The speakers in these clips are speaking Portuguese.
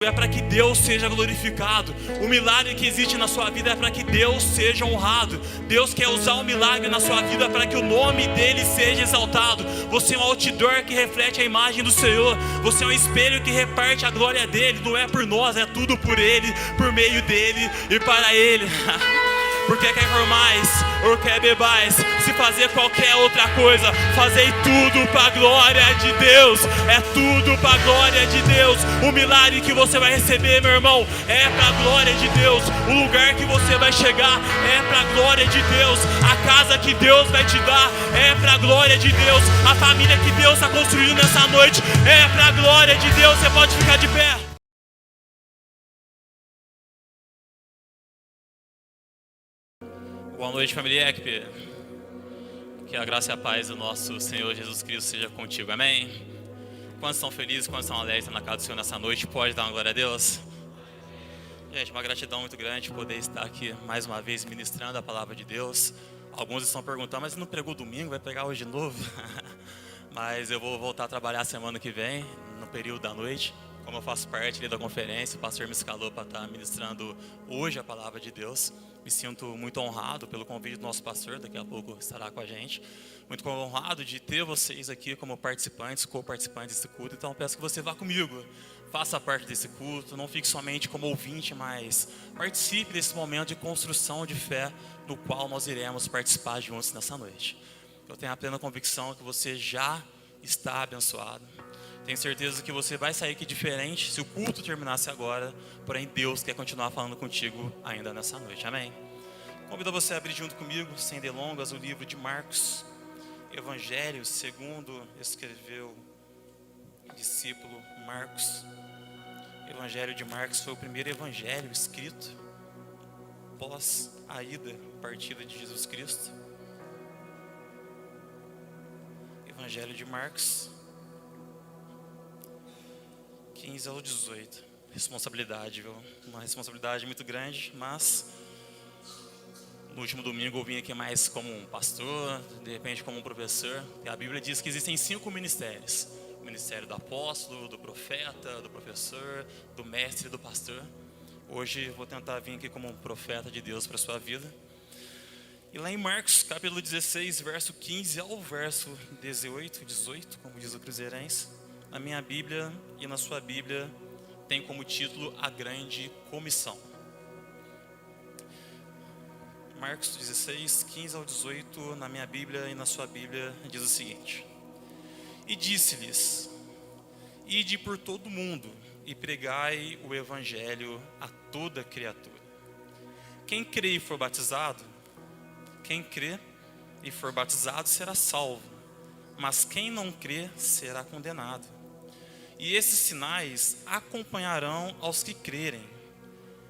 é para que Deus seja glorificado. O milagre que existe na sua vida é para que Deus seja honrado. Deus quer usar o milagre na sua vida para que o nome dele seja exaltado. Você é um outdoor que reflete a imagem do Senhor. Você é um espelho que reparte a glória dele. Não é por nós, é tudo por ele, por meio dele e para ele. Porque quer formais ou quer bebais, se fazer qualquer outra coisa, fazei tudo para a glória de Deus. É tudo para a glória de Deus. O milagre que você vai receber, meu irmão, é para a glória de Deus. O lugar que você vai chegar é para a glória de Deus. A casa que Deus vai te dar é para a glória de Deus. A família que Deus está construindo nessa noite é para a glória de Deus. Você pode ficar de pé. Boa noite, família ECP. Que a graça e a paz do nosso Senhor Jesus Cristo seja contigo, amém? Quantos estão felizes, quantos estão alegres na casa do Senhor nessa noite? Pode dar uma glória a Deus? Gente, uma gratidão muito grande poder estar aqui mais uma vez ministrando a palavra de Deus. Alguns estão perguntando, mas não pregou domingo, vai pregar hoje de novo? Mas eu vou voltar a trabalhar semana que vem, no período da noite. Como eu faço parte ali da conferência, o pastor me escalou para estar ministrando hoje a palavra de Deus. Me sinto muito honrado pelo convite do nosso pastor, daqui a pouco estará com a gente. Muito honrado de ter vocês aqui como participantes, co-participantes desse culto. Então peço que você vá comigo, faça parte desse culto, não fique somente como ouvinte, mas participe desse momento de construção de fé no qual nós iremos participar juntos nessa noite. Eu tenho a plena convicção que você já está abençoado. Tenho certeza que você vai sair aqui diferente se o culto terminasse agora, porém Deus quer continuar falando contigo ainda nessa noite, amém? Convido você a abrir junto comigo, sem delongas, o livro de Marcos, Evangelho segundo escreveu o discípulo Marcos. O Evangelho de Marcos foi o primeiro evangelho escrito após a partida de Jesus Cristo. Evangelho de Marcos 15 ao 18. Responsabilidade, viu? Uma responsabilidade muito grande, mas no último domingo eu vim aqui mais como um pastor, de repente como um professor. E a Bíblia diz que existem 5 ministérios: o ministério do apóstolo, do profeta, do professor, do mestre e do pastor. Hoje eu vou tentar vir aqui como um profeta de Deus para a sua vida. E lá em Marcos, capítulo 16, verso 15 ao verso 18, como diz o Cruzeirense, na minha Bíblia e na sua Bíblia tem como título A Grande Comissão. Marcos 16, 15 ao 18, na minha Bíblia e na sua Bíblia, diz o seguinte: E disse-lhes: Ide por todo o mundo e pregai o Evangelho a toda criatura. Quem crê e for batizado será salvo, mas quem não crê será condenado. E esses sinais acompanharão aos que crerem.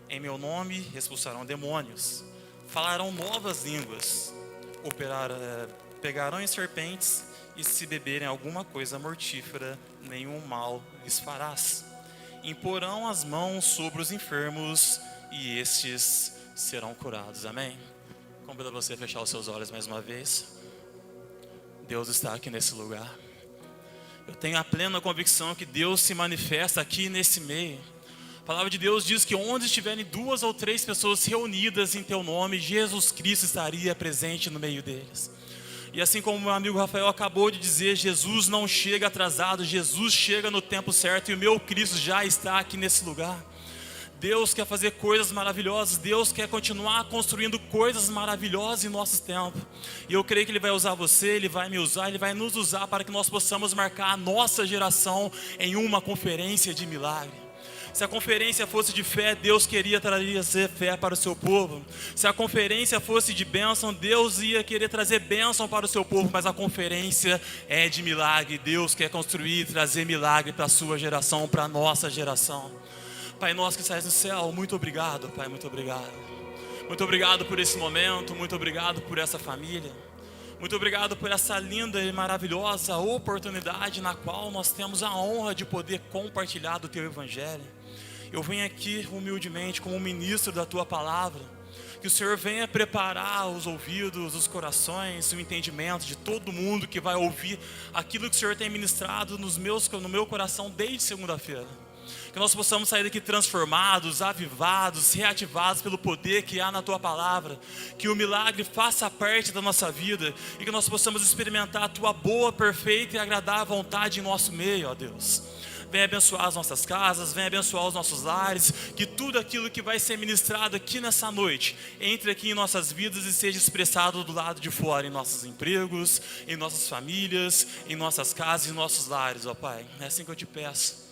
Em meu nome expulsarão demônios, falarão novas línguas, pegarão em serpentes, e se beberem alguma coisa mortífera, nenhum mal lhes farás. Imporão as mãos sobre os enfermos, e estes serão curados. Amém? Convido você a fechar os seus olhos mais uma vez. Deus está aqui nesse lugar. Eu tenho a plena convicção que Deus se manifesta aqui nesse meio. A palavra de Deus diz que onde estiverem 2 ou 3 pessoas reunidas em teu nome, Jesus Cristo estaria presente no meio deles. E assim como meu amigo Rafael acabou de dizer, Jesus não chega atrasado, Jesus chega no tempo certo, e o meu Cristo já está aqui nesse lugar. Deus quer fazer coisas maravilhosas, Deus quer continuar construindo coisas maravilhosas em nosso tempo. E eu creio que Ele vai usar você, Ele vai me usar, Ele vai nos usar para que nós possamos marcar a nossa geração em uma conferência de milagre. Se a conferência fosse de fé, Deus queria trazer fé para o seu povo. Se a conferência fosse de bênção, Deus ia querer trazer bênção para o seu povo. Mas a conferência é de milagre. Deus quer construir e trazer milagre para a sua geração, para a nossa geração. Pai nosso que estás no céu, muito obrigado, Pai, muito obrigado. Muito obrigado por esse momento, muito obrigado por essa família. Muito obrigado por essa linda e maravilhosa oportunidade na qual nós temos a honra de poder compartilhar do Teu Evangelho. Eu venho aqui humildemente como ministro da Tua Palavra. Que o Senhor venha preparar os ouvidos, os corações, o entendimento de todo mundo que vai ouvir aquilo que o Senhor tem ministrado no meu coração desde segunda-feira. Que nós possamos sair daqui transformados, avivados, reativados pelo poder que há na Tua palavra. Que o milagre faça parte da nossa vida e que nós possamos experimentar a Tua boa, perfeita e agradável vontade em nosso meio, ó Deus. Venha abençoar as nossas casas, venha abençoar os nossos lares, que tudo aquilo que vai ser ministrado aqui nessa noite, entre aqui em nossas vidas e seja expressado do lado de fora, em nossos empregos, em nossas famílias, em nossas casas e em nossos lares, ó Pai. É assim que eu te peço,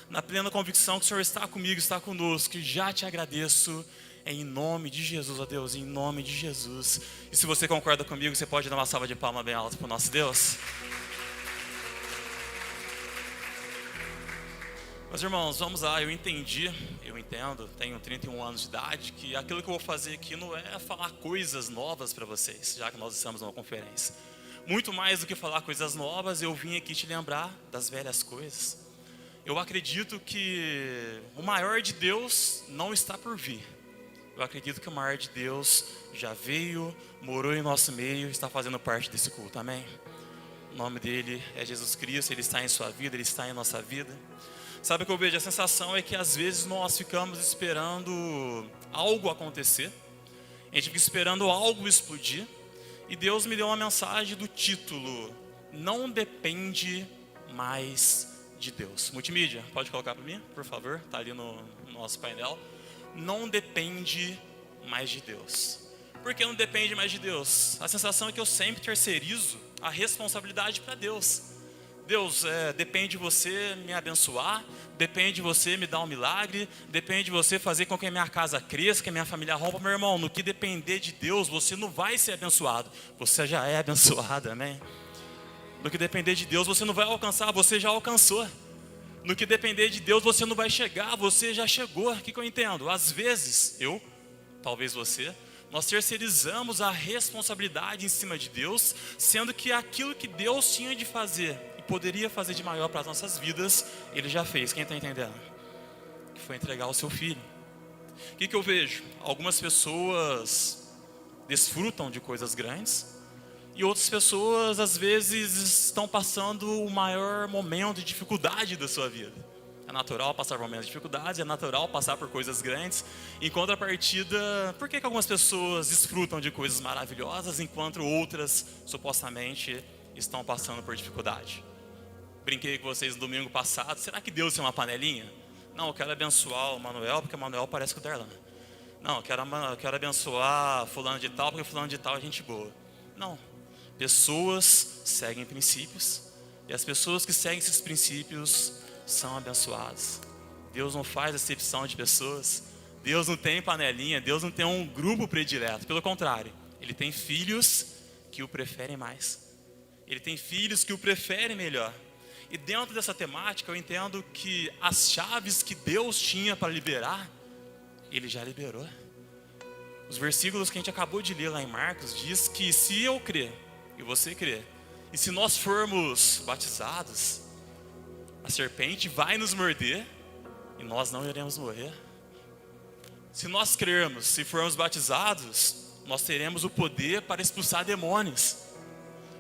na plena convicção que o Senhor está comigo, está conosco, que já te agradeço, em nome de Jesus, ó Deus, em nome de Jesus. E se você concorda comigo, você pode dar uma salva de palmas bem alta para o nosso Deus? Mas irmãos, vamos lá, eu entendo, tenho 31 anos de idade, que aquilo que eu vou fazer aqui não é falar coisas novas para vocês, já que nós estamos numa conferência. Muito mais do que falar coisas novas, eu vim aqui te lembrar das velhas coisas. Eu acredito que o maior de Deus não está por vir. Eu acredito que o maior de Deus já veio, morou em nosso meio, está fazendo parte desse culto, amém? O nome dele é Jesus Cristo, ele está em sua vida, ele está em nossa vida. Sabe o que eu vejo? A sensação é que às vezes nós ficamos esperando algo acontecer, a gente fica esperando algo explodir, e Deus me deu uma mensagem do título: não depende mais de Deus. Multimídia, pode colocar para mim, por favor? Está ali no nosso painel. Não depende mais de Deus. Por que não depende mais de Deus? A sensação é que eu sempre terceirizo a responsabilidade para Deus. Deus, depende de você me abençoar, depende de você me dar um milagre, depende de você fazer com que a minha casa cresça, que a minha família rompa. Meu irmão, no que depender de Deus, você não vai ser abençoado, você já é abençoado, amém? No que depender de Deus, você não vai alcançar, você já alcançou. No que depender de Deus, você não vai chegar, você já chegou. O que eu entendo? Às vezes, talvez você, nós terceirizamos a responsabilidade em cima de Deus, sendo que aquilo que Deus tinha de fazer e poderia fazer de maior para as nossas vidas, Ele já fez. Quem está entendendo? Que foi entregar o seu filho. O que eu vejo? Algumas pessoas desfrutam de coisas grandes e outras pessoas às vezes estão passando o maior momento de dificuldade da sua vida. É natural passar por momentos de dificuldade, é natural passar por coisas grandes. Em contrapartida, por que algumas pessoas desfrutam de coisas maravilhosas enquanto outras supostamente estão passando por dificuldade? Brinquei com vocês no domingo passado, será que Deus tem uma panelinha? Não, eu quero abençoar o Manuel porque o Manuel parece com o Darlan. Não, eu quero abençoar fulano de tal porque fulano de tal é gente boa. Não, pessoas seguem princípios e as pessoas que seguem esses princípios são abençoadas. Deus não faz acepção de pessoas, Deus não tem panelinha, Deus não tem um grupo predileto, pelo contrário, Ele tem filhos que o preferem mais, Ele tem filhos que o preferem melhor. E dentro dessa temática eu entendo que as chaves que Deus tinha para liberar, Ele já liberou. Os versículos que a gente acabou de ler lá em Marcos diz que se eu crer e você crer, e se nós formos batizados, a serpente vai nos morder e nós não iremos morrer. Se nós crermos, se formos batizados, nós teremos o poder para expulsar demônios.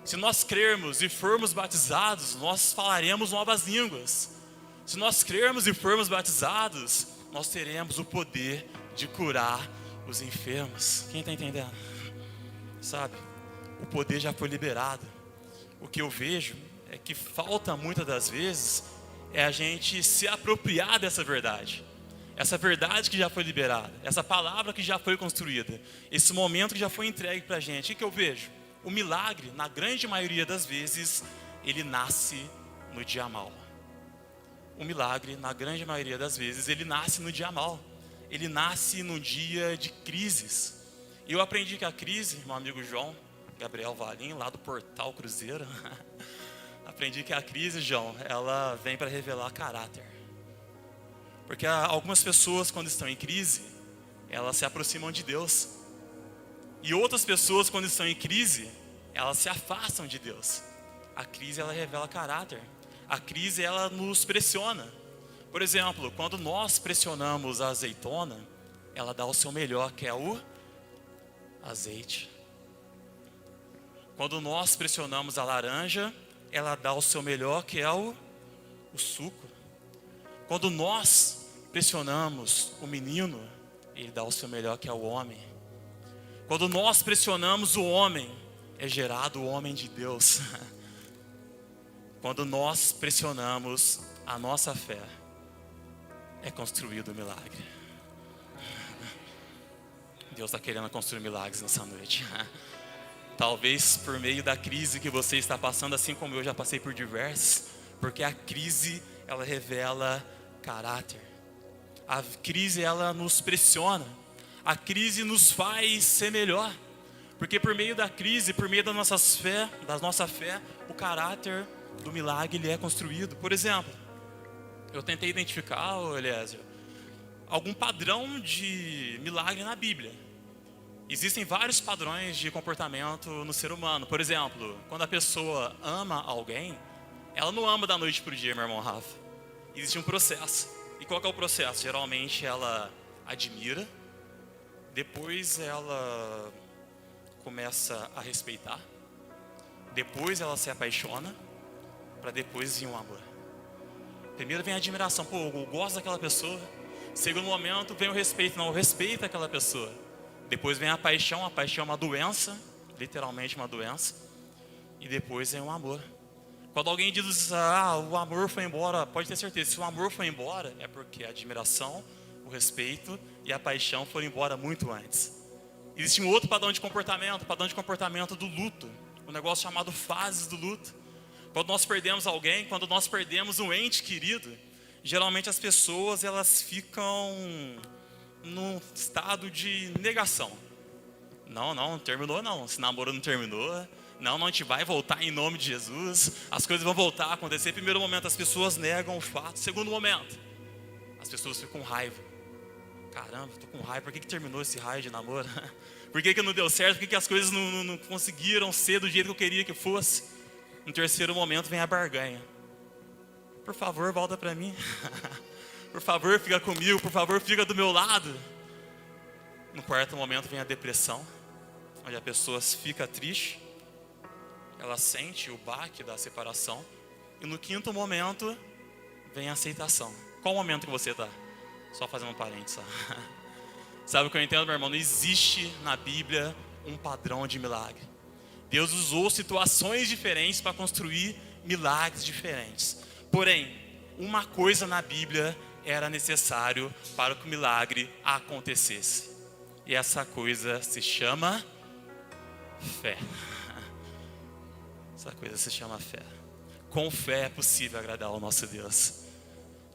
Se nós crermos e formos batizados, nós falaremos novas línguas. Se nós crermos e formos batizados, nós teremos o poder de curar os enfermos. Quem está entendendo? Sabe, o poder já foi liberado. O que eu vejo é que falta muitas das vezes é a gente se apropriar dessa verdade. Essa verdade que já foi liberada, essa palavra que já foi construída, esse momento que já foi entregue para a gente. O que eu vejo? O milagre, na grande maioria das vezes, ele nasce no dia mau. O milagre, na grande maioria das vezes, ele nasce no dia mau. Ele nasce no dia de crises. E eu aprendi que a crise, meu amigo João Gabriel Valim, lá do Portal Cruzeiro, aprendi que a crise, João, ela vem para revelar caráter. Porque algumas pessoas, quando estão em crise, elas se aproximam de Deus. E outras pessoas, quando estão em crise, elas se afastam de Deus. A crise, ela revela caráter. A crise, ela nos pressiona. Por exemplo, quando nós pressionamos a azeitona, ela dá o seu melhor, que é o azeite. Quando nós pressionamos a laranja, ela dá o seu melhor, que é o suco. Quando nós pressionamos o menino, ele dá o seu melhor, que é o homem. Quando nós pressionamos o homem, é gerado o homem de Deus. Quando nós pressionamos a nossa fé, é construído o milagre. Deus está querendo construir milagres nessa noite. Talvez por meio da crise que você está passando, assim como eu já passei por diversas, porque a crise, ela revela caráter. A crise, ela nos pressiona. A crise nos faz ser melhor. Porque por meio da crise, por meio da nossa fé, o caráter do milagre, ele é construído. Por exemplo, eu tentei identificar, Eliezer, algum padrão de milagre na Bíblia. Existem vários padrões de comportamento no ser humano. Por exemplo, quando a pessoa ama alguém, ela não ama da noite para o dia, meu irmão Rafa. Existe um processo. E qual que é o processo? Geralmente ela admira, depois ela começa a respeitar, depois ela se apaixona, para depois vir um amor. Primeiro vem a admiração, pô, eu gosto daquela pessoa. Segundo momento vem o respeito, não, eu respeito aquela pessoa. Depois vem a paixão é uma doença, literalmente uma doença. E depois vem o amor. Quando alguém diz, o amor foi embora, pode ter certeza, se o amor foi embora, é porque a admiração, o respeito e a paixão foram embora muito antes. Existe um outro padrão de comportamento do luto, um negócio chamado fases do luto. Quando nós perdemos alguém, quando nós perdemos um ente querido, geralmente as pessoas, elas ficam num estado de negação. Não terminou não, esse namoro não terminou. Não, a gente vai voltar em nome de Jesus. As coisas vão voltar a acontecer. Primeiro momento, as pessoas negam o fato. Segundo momento, as pessoas ficam com raiva. Caramba, tô com raiva. Por que terminou esse raio de namoro? Por que não deu certo? Por que as coisas não conseguiram ser do jeito que eu queria que fosse? No terceiro momento vem a barganha. Por favor, volta para mim. Por favor, fica comigo. Por favor, fica do meu lado. No quarto momento vem a depressão, onde a pessoa fica triste. Ela sente o baque da separação. E no quinto momento vem a aceitação. Qual o momento que você está? Só fazendo um parênteses. Sabe o que eu entendo, meu irmão? Não existe na Bíblia um padrão de milagre. Deus usou situações diferentes para construir milagres diferentes. Porém, uma coisa na Bíblia era necessário para que o milagre acontecesse. E essa coisa se chama fé. Essa coisa se chama fé. Com fé é possível agradar ao nosso Deus.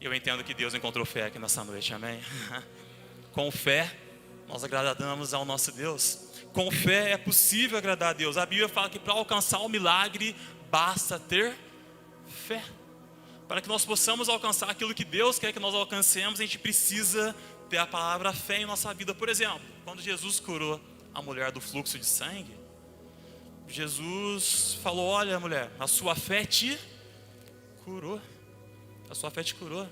Eu entendo que Deus encontrou fé aqui nessa noite, amém? Com fé, nós agradamos ao nosso Deus. Com fé é possível agradar a Deus. A Bíblia fala que para alcançar o milagre, basta ter fé. Para que nós possamos alcançar aquilo que Deus quer que nós alcancemos, a gente precisa ter a palavra fé em nossa vida. Por exemplo, quando Jesus curou a mulher do fluxo de sangue, Jesus falou, olha mulher, a sua fé te curou. A sua fé te curou.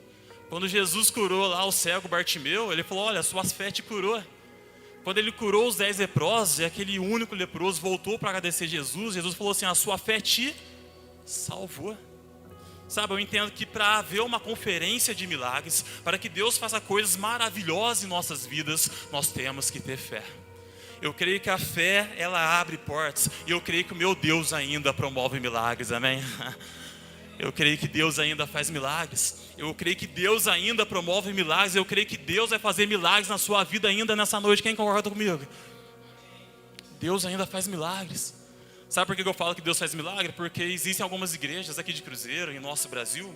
Quando Jesus curou lá o cego Bartimeu, ele falou, olha, a sua fé te curou. Quando ele curou os 10 leprosos, e aquele único leproso voltou para agradecer Jesus, Jesus falou assim, a sua fé te salvou. Sabe, eu entendo que para haver uma conferência de milagres, para que Deus faça coisas maravilhosas em nossas vidas, nós temos que ter fé. Eu creio que a fé, ela abre portas, e eu creio que o meu Deus ainda promove milagres, amém? Eu creio que Deus ainda faz milagres. Eu creio que Deus ainda promove milagres. Eu creio que Deus vai fazer milagres na sua vida ainda nessa noite. Quem concorda comigo? Deus ainda faz milagres. Sabe por que eu falo que Deus faz milagre? Porque existem algumas igrejas aqui de Cruzeiro, em nosso Brasil,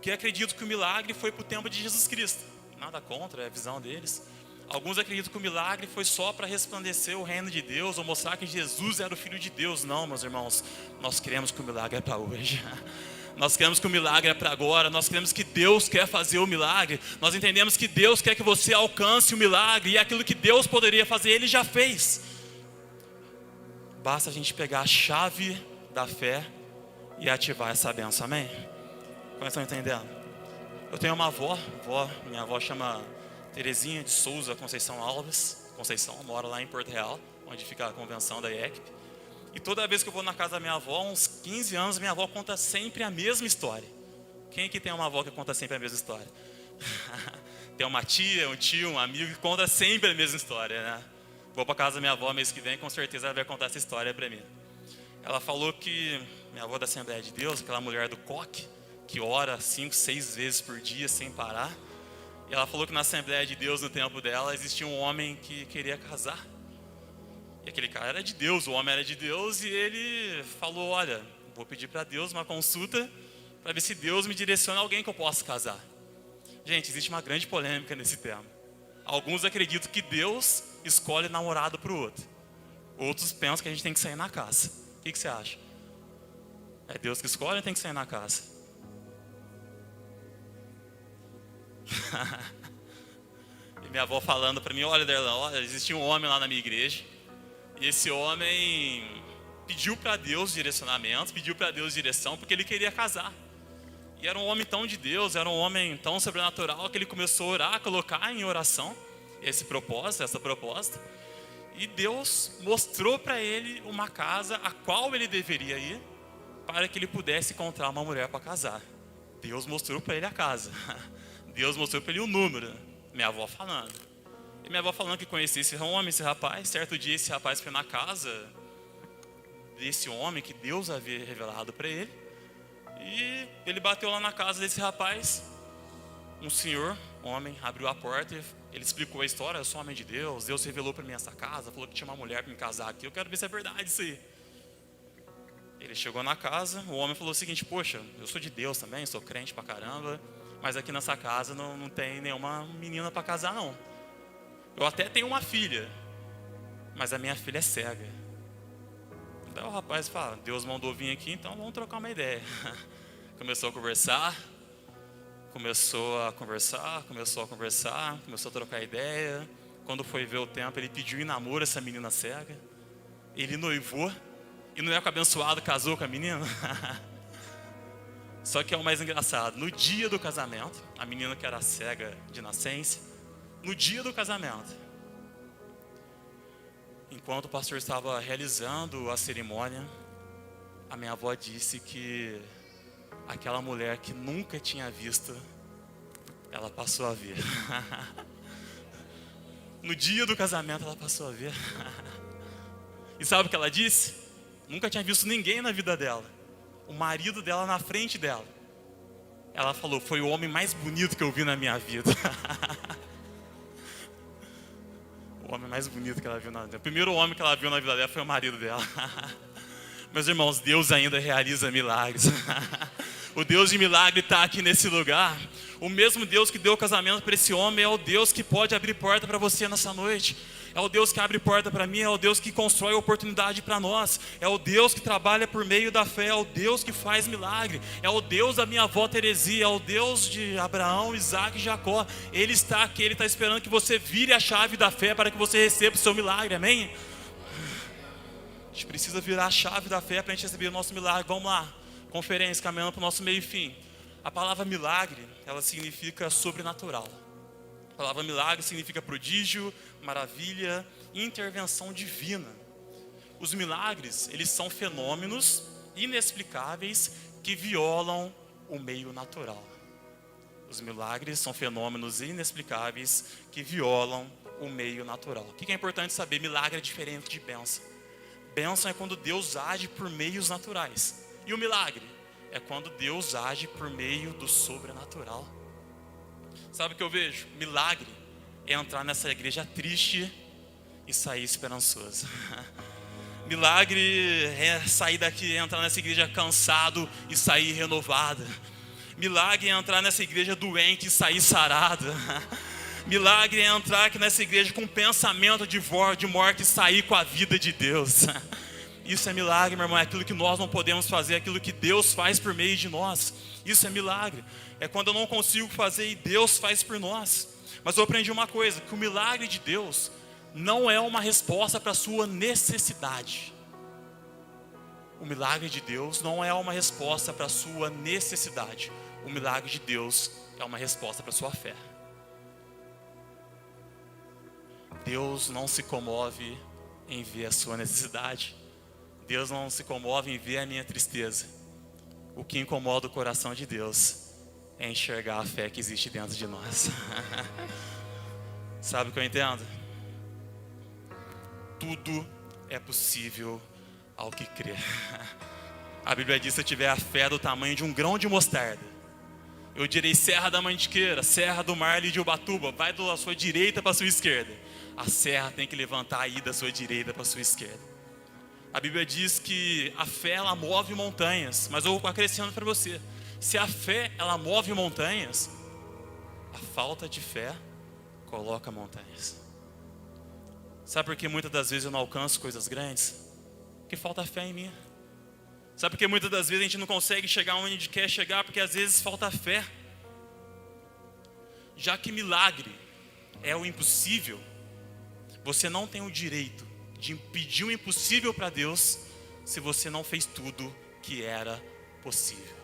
que acreditam que o milagre foi para o tempo de Jesus Cristo. Nada contra, é a visão deles. Alguns acreditam que o milagre foi só para resplandecer o reino de Deus, ou mostrar que Jesus era o Filho de Deus. Não, meus irmãos, nós cremos que o milagre é para hoje. Nós queremos que o milagre é para agora. Nós queremos que Deus quer fazer o milagre. Nós entendemos que Deus quer que você alcance o milagre. E aquilo que Deus poderia fazer, Ele já fez. Basta a gente pegar a chave da fé e ativar essa bênção, amém? Como estão entendendo? Eu tenho uma avó, minha avó chama Terezinha de Souza Conceição Alves. Conceição, mora lá em Porto Real, onde fica a convenção da IECP. E toda vez que eu vou na casa da minha avó, uns 15 anos, minha avó conta sempre a mesma história. Quem aqui tem uma avó que conta sempre a mesma história? Tem uma tia, um tio, um amigo que conta sempre a mesma história, né? Vou para casa da minha avó mês que vem, com certeza ela vai contar essa história para mim. Ela falou que minha avó da Assembleia de Deus, aquela mulher do coque, que ora 5, 6 vezes por dia sem parar. E ela falou que na Assembleia de Deus, no tempo dela, existia um homem que queria casar. E aquele cara era de Deus, o homem era de Deus, e ele falou, olha, vou pedir para Deus uma consulta para ver se Deus me direciona alguém que eu possa casar. Gente, existe uma grande polêmica nesse tema. Alguns acreditam que Deus escolhe namorado para o outro. Outros pensam que a gente tem que sair na caça. O que você acha? É Deus que escolhe ou tem que sair na caça? E minha avó falando para mim, olha, Darlan, olha, existia um homem lá na minha igreja. E esse homem pediu para Deus direcionamentos, pediu para Deus direção, porque ele queria casar. E era um homem tão de Deus, era um homem tão sobrenatural, que ele começou a orar, a colocar em oração essa proposta. E Deus mostrou para ele uma casa a qual ele deveria ir, para que ele pudesse encontrar uma mulher para casar. Deus mostrou para ele a casa. Deus mostrou para ele o número. Minha avó falando. E minha avó falando que conhecia esse homem, esse rapaz. Certo dia esse rapaz foi na casa desse homem que Deus havia revelado para ele. E ele bateu lá na casa desse rapaz. Um senhor, homem, abriu a porta e ele explicou a história. Eu sou homem de Deus, Deus revelou para mim essa casa, falou que tinha uma mulher para me casar aqui. Eu quero ver se é verdade isso aí. Ele chegou na casa, o homem falou o seguinte, poxa, eu sou de Deus também, sou crente pra caramba, mas aqui nessa casa não tem nenhuma menina para casar não. Eu até tenho uma filha, mas a minha filha é cega. Daí o rapaz fala, Deus mandou vir aqui, então vamos trocar uma ideia. Começou a conversar, começou a trocar ideia. Quando foi ver o tempo, ele pediu em namoro essa menina cega. Ele noivou, e não é que o abençoado casou com a menina? Só que é o mais engraçado, no dia do casamento, a menina que era cega de nascença, no dia do casamento, enquanto o pastor estava realizando a cerimônia, a minha avó disse que aquela mulher que nunca tinha visto, ela passou a ver. No dia do casamento ela passou a ver. E sabe o que ela disse? Nunca tinha visto ninguém na vida dela. O marido dela na frente dela. Ela falou, foi o homem mais bonito que eu vi na minha vida. O homem mais bonito que ela viu na vida dela. O primeiro homem que ela viu na vida dela foi o marido dela. Meus irmãos, Deus ainda realiza milagres. O Deus de milagre está aqui nesse lugar. O mesmo Deus que deu o casamento para esse homem é o Deus que pode abrir porta para você nessa noite. É o Deus que abre porta para mim, é o Deus que constrói oportunidade para nós. É o Deus que trabalha por meio da fé, é o Deus que faz milagre. É o Deus da minha avó Teresia, é o Deus de Abraão, Isaac e Jacó. Ele está aqui, Ele está esperando que você vire a chave da fé para que você receba o seu milagre, amém? A gente precisa virar a chave da fé para a gente receber o nosso milagre. Vamos lá, conferência, caminhando para o nosso meio e fim. A palavra milagre, ela significa sobrenatural. A palavra milagre significa prodígio, maravilha, intervenção divina. Os milagres, eles são fenômenos inexplicáveis que violam o meio natural. Os milagres são fenômenos inexplicáveis que violam o meio natural. O que é importante saber? Milagre é diferente de bênção. Bênção é quando Deus age por meios naturais. E o milagre é quando Deus age por meio do sobrenatural. Sabe o que eu vejo? Milagre é entrar nessa igreja triste e sair esperançoso. Milagre é sair daqui, entrar nessa igreja cansado e sair renovado. Milagre é entrar nessa igreja doente e sair sarado. Milagre é entrar aqui nessa igreja com pensamento de morte e sair com a vida de Deus. Isso é milagre, meu irmão, é aquilo que nós não podemos fazer, é aquilo que Deus faz por meio de nós. Isso é milagre. É quando eu não consigo fazer e Deus faz por nós. Mas eu aprendi uma coisa, que o milagre de Deus não é uma resposta para a sua necessidade. O milagre de Deus não é uma resposta para a sua necessidade. O milagre de Deus é uma resposta para a sua fé. Deus não se comove em ver a sua necessidade. Deus não se comove em ver a minha tristeza. O que incomoda o coração de Deus é enxergar a fé que existe dentro de nós. Sabe o que eu entendo? Tudo é possível ao que crê. A Bíblia diz: se eu tiver a fé do tamanho de um grão de mostarda, eu direi: serra da Mantiqueira, serra do mar ali de Ubatuba, vai da sua direita para a sua esquerda. A serra tem que levantar aí da sua direita para a sua esquerda. A Bíblia diz que a fé, ela move montanhas. Mas eu acrescento para você: se a fé, ela move montanhas, a falta de fé coloca montanhas. Sabe por que muitas das vezes eu não alcanço coisas grandes? Porque falta fé em mim. Sabe por que muitas das vezes a gente não consegue chegar onde a gente quer chegar? Porque às vezes falta fé. Já que milagre é o impossível, você não tem o direito de impedir o impossível para Deus se você não fez tudo que era possível.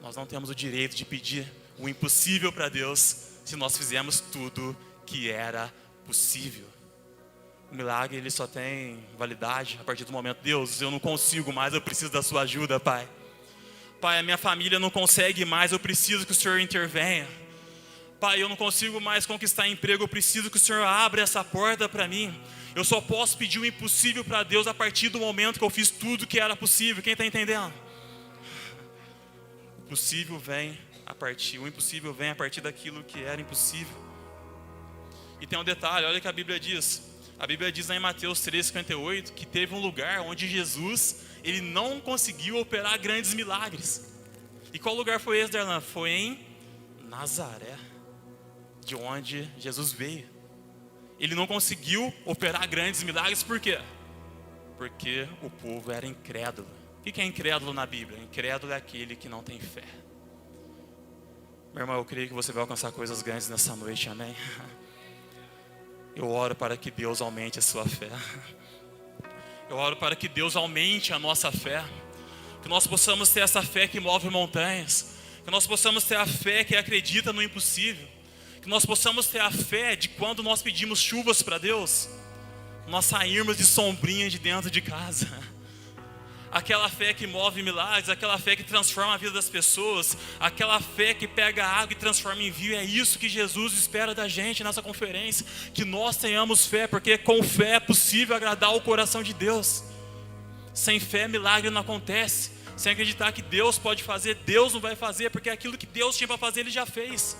Nós não temos o direito de pedir o impossível para Deus se nós fizemos tudo que era possível. O milagre, ele só tem validade a partir do momento: Deus, eu não consigo mais, eu preciso da sua ajuda, Pai. Pai, a minha família não consegue mais, eu preciso que o Senhor intervenha. Pai, eu não consigo mais conquistar emprego, eu preciso que o Senhor abra essa porta para mim. Eu só posso pedir o impossível para Deus a partir do momento que eu fiz tudo que era possível. Quem está entendendo? O impossível vem a partir daquilo que era impossível. E tem um detalhe, olha o que a Bíblia diz. A Bíblia diz lá em Mateus 3,58 que teve um lugar onde Jesus, ele não conseguiu operar grandes milagres. E qual lugar foi esse, Darlan? Foi em Nazaré, de onde Jesus veio. Ele não conseguiu operar grandes milagres, por quê? Porque o povo era incrédulo. O que é incrédulo na Bíblia? Incrédulo é aquele que não tem fé. Meu irmão, eu creio que você vai alcançar coisas grandes nessa noite, amém? Eu oro para que Deus aumente a sua fé. Eu oro para que Deus aumente a nossa fé. Que nós possamos ter essa fé que move montanhas. Que nós possamos ter a fé que acredita no impossível. Que nós possamos ter a fé de quando nós pedimos chuvas para Deus, nós sairmos de sombrinha de dentro de casa. Aquela fé que move milagres, aquela fé que transforma a vida das pessoas, aquela fé que pega a água e transforma em vinho. É isso que Jesus espera da gente nessa conferência, que nós tenhamos fé, porque com fé é possível agradar o coração de Deus. Sem fé, milagre não acontece. Sem acreditar que Deus pode fazer, Deus não vai fazer, porque aquilo que Deus tinha para fazer, Ele já fez.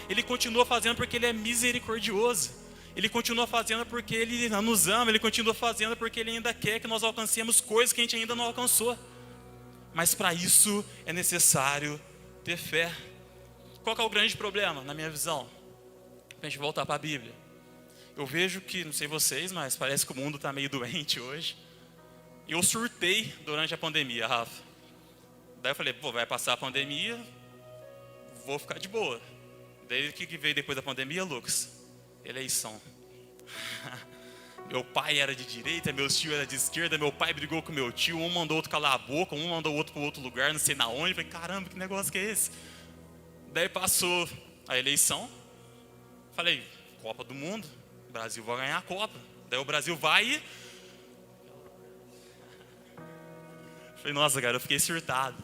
Ele continua fazendo porque Ele é misericordioso. Ele continua fazendo porque Ele nos ama. Ele continua fazendo porque Ele ainda quer que nós alcancemos coisas que a gente ainda não alcançou. Mas para isso é necessário ter fé. Qual que é o grande problema, na minha visão? Para a gente voltar para a Bíblia. Eu vejo que, não sei vocês, mas parece que o mundo está meio doente hoje. E eu surtei durante a pandemia, Rafa. Daí eu falei: vai passar a pandemia, vou ficar de boa. Daí o que veio depois da pandemia, Lucas? Eleição. Meu pai era de direita, meu tio era de esquerda, meu pai brigou com meu tio, um mandou outro calar a boca, um mandou o outro para outro lugar, não sei na onde. Eu falei: caramba, que negócio que é esse? Daí passou a eleição, falei: Copa do Mundo, o Brasil vai ganhar a Copa. Daí o Brasil vai e... Falei: nossa, cara, eu fiquei surtado,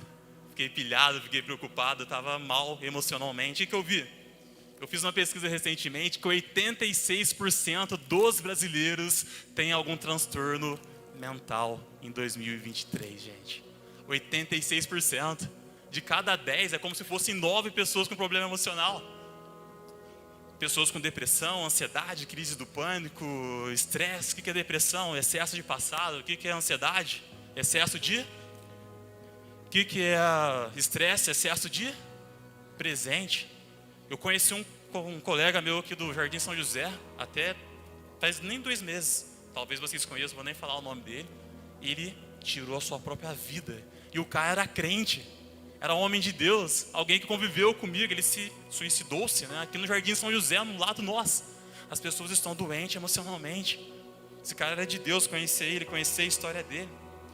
fiquei pilhado, fiquei preocupado, eu estava mal emocionalmente. E o que eu vi? Eu fiz uma pesquisa recentemente que 86% dos brasileiros têm algum transtorno mental em 2023, gente. 86%. De cada 10, é como se fossem 9 pessoas com problema emocional. Pessoas com depressão, ansiedade, crise do pânico, estresse. O que é depressão? Excesso de passado. O que é ansiedade? Excesso de... O que é estresse? Excesso de presente. Eu conheci um colega meu aqui do Jardim São José, até faz nem 2 meses. Talvez vocês conheçam, vou nem falar o nome dele. Ele tirou a sua própria vida. E o cara era crente, era homem de Deus, alguém que conviveu comigo. Ele se suicidou-se, né? Aqui no Jardim São José, no lado nosso. As pessoas estão doentes emocionalmente. Esse cara era de Deus, conheci ele, conheci a história dele.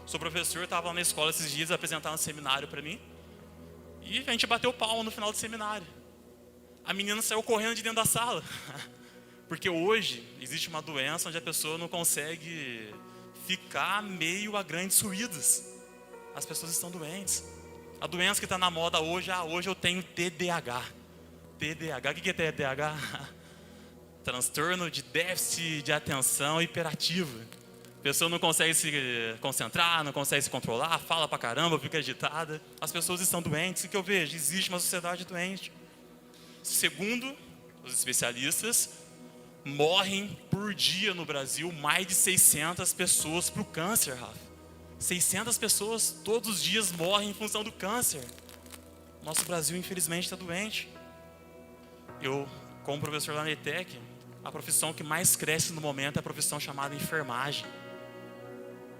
Sou professor, estava na escola esses dias apresentando um seminário para mim. E a gente bateu palma no final do seminário. A menina saiu correndo de dentro da sala. Porque hoje existe uma doença onde a pessoa não consegue ficar meio a grandes ruídos. As pessoas estão doentes. A doença que está na moda hoje, hoje eu tenho TDAH. TDAH, o que é TDAH? Transtorno de déficit de atenção hiperativo. A pessoa não consegue se concentrar, não consegue se controlar, fala pra caramba, fica agitada. As pessoas estão doentes. O que eu vejo? Existe uma sociedade doente. Segundo os especialistas, morrem por dia no Brasil mais de 600 pessoas para o câncer, Rafa. 600 pessoas todos os dias morrem em função do câncer. Nosso Brasil, infelizmente, está doente. Eu, como professor lá na ETEC, a profissão que mais cresce no momento é a profissão chamada enfermagem.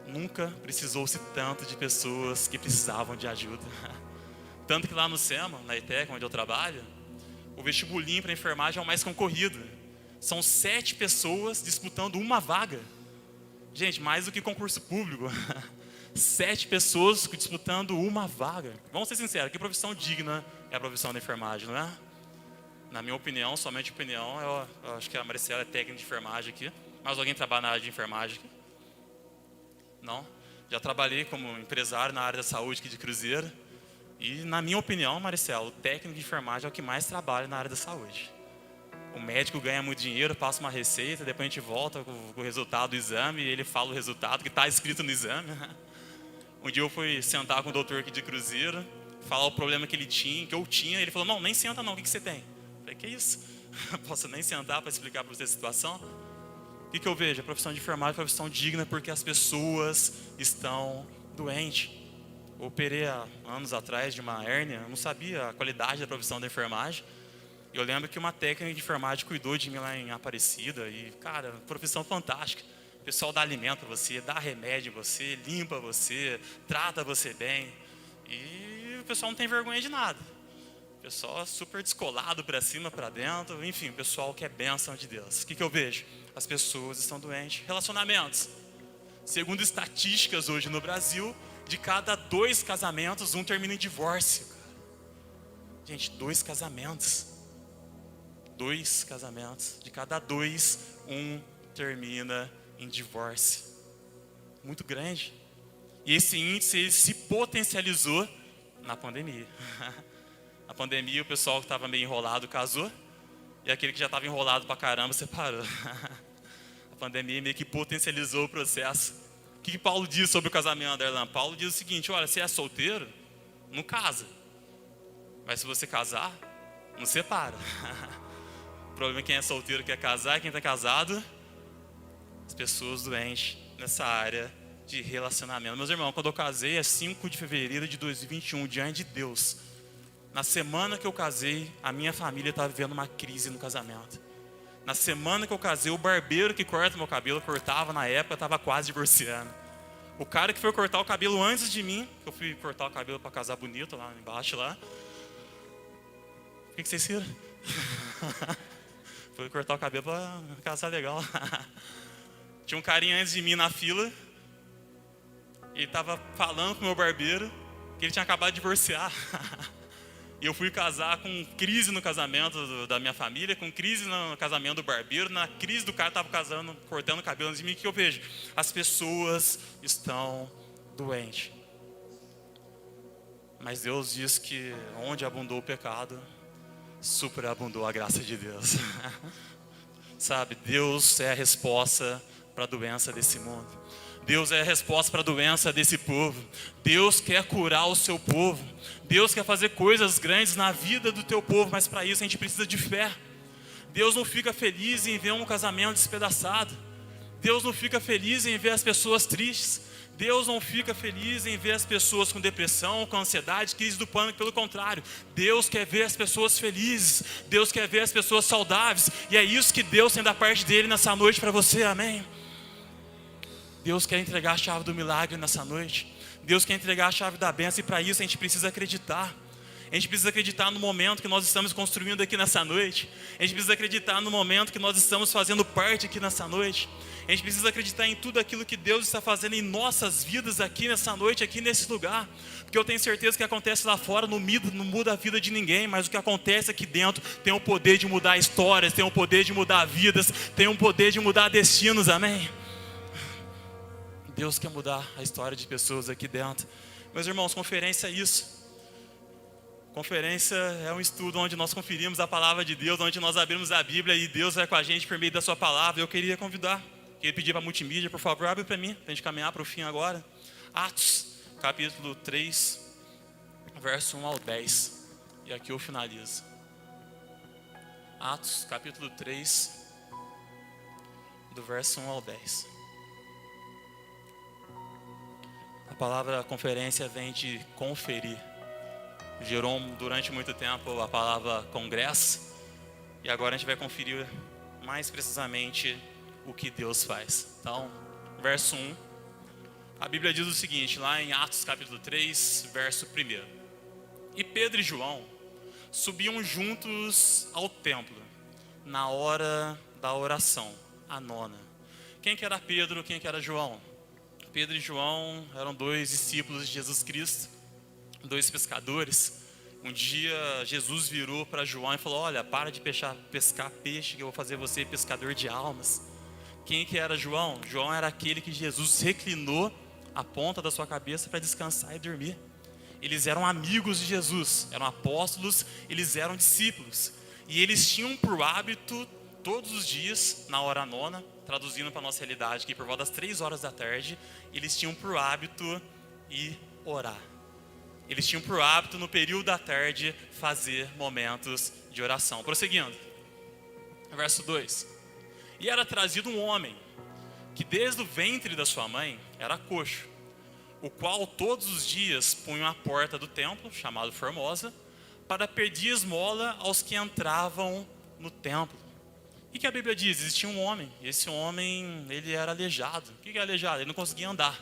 Nunca precisou-se tanto de pessoas que precisavam de ajuda. Tanto que lá no SEMA, na ETEC, onde eu trabalho, o vestibulinho para enfermagem é o mais concorrido. São 7 pessoas disputando uma vaga. Gente, mais do que concurso público. 7 pessoas disputando uma vaga. Vamos ser sinceros, que profissão digna é a profissão da enfermagem, não é? Na minha opinião, somente opinião, eu acho que a Maricela é técnica de enfermagem aqui. Mas alguém trabalha na área de enfermagem aqui? Não? Já trabalhei como empresário na área da saúde aqui de Cruzeiro. E na minha opinião, Maricela, o técnico de enfermagem é o que mais trabalha na área da saúde. O médico ganha muito dinheiro, passa uma receita, depois a gente volta com o resultado do exame e ele fala o resultado que está escrito no exame. Um dia eu fui sentar com o doutor aqui de Cruzeiro, falar o problema que ele tinha, que eu tinha, ele falou, não, nem senta não, o que você tem? Eu falei, que isso? Posso nem sentar para explicar para você a situação? O que eu vejo? A profissão de enfermagem é uma profissão digna porque as pessoas estão doentes. Eu operei há anos atrás de uma hérnia, eu não sabia a qualidade da profissão da enfermagem. Eu lembro que uma técnica de enfermagem cuidou de mim lá em Aparecida e, cara, profissão fantástica. O pessoal dá alimento para você, dá remédio em você, limpa você, trata você bem. E o pessoal não tem vergonha de nada. O pessoal é super descolado para cima, para dentro. Enfim, o pessoal quer bênção de Deus. O que eu vejo? As pessoas estão doentes. Relacionamentos. Segundo estatísticas hoje no Brasil, de cada 2 casamentos, um termina em divórcio. Gente, 2 casamentos. 2 casamentos. De cada 2, um termina em divórcio. Muito grande. E esse índice ele se potencializou na pandemia. Na pandemia, o pessoal que estava meio enrolado casou. E aquele que já estava enrolado pra caramba separou. A pandemia meio que potencializou o processo. O que Paulo diz sobre o casamento, Darlan? Paulo diz o seguinte, olha, se é solteiro, não casa. Mas se você casar, não separa. O problema é quem é solteiro quer casar, e quem está casado, as pessoas doentes nessa área de relacionamento. Meus irmãos, quando eu casei, é 5 de fevereiro de 2021, diante de Deus. Na semana que eu casei, a minha família estava vivendo uma crise no casamento. Na semana que eu casei, o barbeiro que corta meu cabelo, cortava na época, estava quase divorciando. O cara que foi cortar o cabelo antes de mim, eu fui cortar o cabelo para casar bonito lá embaixo lá. O que vocês viram? Fui cortar o cabelo para casar legal. Tinha um carinha antes de mim na fila. Ele estava falando com o meu barbeiro que ele tinha acabado de divorciar. E eu fui casar com crise no casamento da minha família, com crise no casamento do barbeiro, na crise do cara que estava cortando o cabelo antes de mim. O que eu vejo? As pessoas estão doentes. Mas Deus diz que onde abundou o pecado, superabundou a graça de Deus. Sabe, Deus é a resposta para a doença desse mundo. Deus é a resposta para a doença desse povo. Deus quer curar o seu povo. Deus quer fazer coisas grandes na vida do teu povo, mas para isso a gente precisa de fé. Deus não fica feliz em ver um casamento despedaçado. Deus não fica feliz em ver as pessoas tristes. Deus não fica feliz em ver as pessoas com depressão, com ansiedade, crise do pânico. Pelo contrário, Deus quer ver as pessoas felizes. Deus quer ver as pessoas saudáveis. E é isso que Deus tem da parte dele nessa noite para você, amém? Deus quer entregar a chave do milagre nessa noite. Deus quer entregar a chave da bênção, e para isso a gente precisa acreditar. A gente precisa acreditar no momento que nós estamos construindo aqui nessa noite. A gente precisa acreditar no momento que nós estamos fazendo parte aqui nessa noite. A gente precisa acreditar em tudo aquilo que Deus está fazendo em nossas vidas aqui nessa noite, aqui nesse lugar. Porque eu tenho certeza que o que acontece lá fora não muda a vida de ninguém, mas o que acontece aqui dentro tem o poder de mudar histórias, tem o poder de mudar vidas, tem o poder de mudar destinos, amém? Deus quer mudar a história de pessoas aqui dentro. Meus irmãos, conferência é isso. Conferência é um estudo onde nós conferimos a palavra de Deus, onde nós abrimos a Bíblia e Deus vai com a gente por meio da sua palavra. Eu queria pedir para a multimídia, por favor, abre para mim, para a gente caminhar para o fim agora. Atos, capítulo 3, verso 1 ao 10. E aqui eu finalizo. Atos, capítulo 3, do verso 1 ao 10. A palavra conferência vem de conferir. Gerou durante muito tempo a palavra congresso. E agora a gente vai conferir mais precisamente o que Deus faz. Então, verso 1. A Bíblia diz o seguinte, lá em Atos capítulo 3, verso 1. E Pedro e João subiam juntos ao templo, na hora da oração, a nona. Quem que era Pedro, quem que era João? Pedro e João eram dois discípulos de Jesus Cristo, dois pescadores. Um dia Jesus virou para João e falou: olha, para de pescar peixe, que eu vou fazer você pescador de almas. Quem que era João? João era aquele que Jesus reclinou a ponta da sua cabeça para descansar e dormir. Eles eram amigos de Jesus, eram apóstolos, eles eram discípulos. E eles tinham por hábito, todos os dias, na hora nona, traduzindo para a nossa realidade, que por volta das 3 horas da tarde, eles tinham por hábito ir orar. Eles tinham por hábito, no período da tarde, fazer momentos de oração. Prosseguindo, verso 2. E era trazido um homem, que desde o ventre da sua mãe era coxo, o qual todos os dias punham à porta do templo, chamado Formosa, para pedir esmola aos que entravam no templo. O que a Bíblia diz? Existia um homem, e esse homem, ele era aleijado. O que é aleijado? Ele não conseguia andar.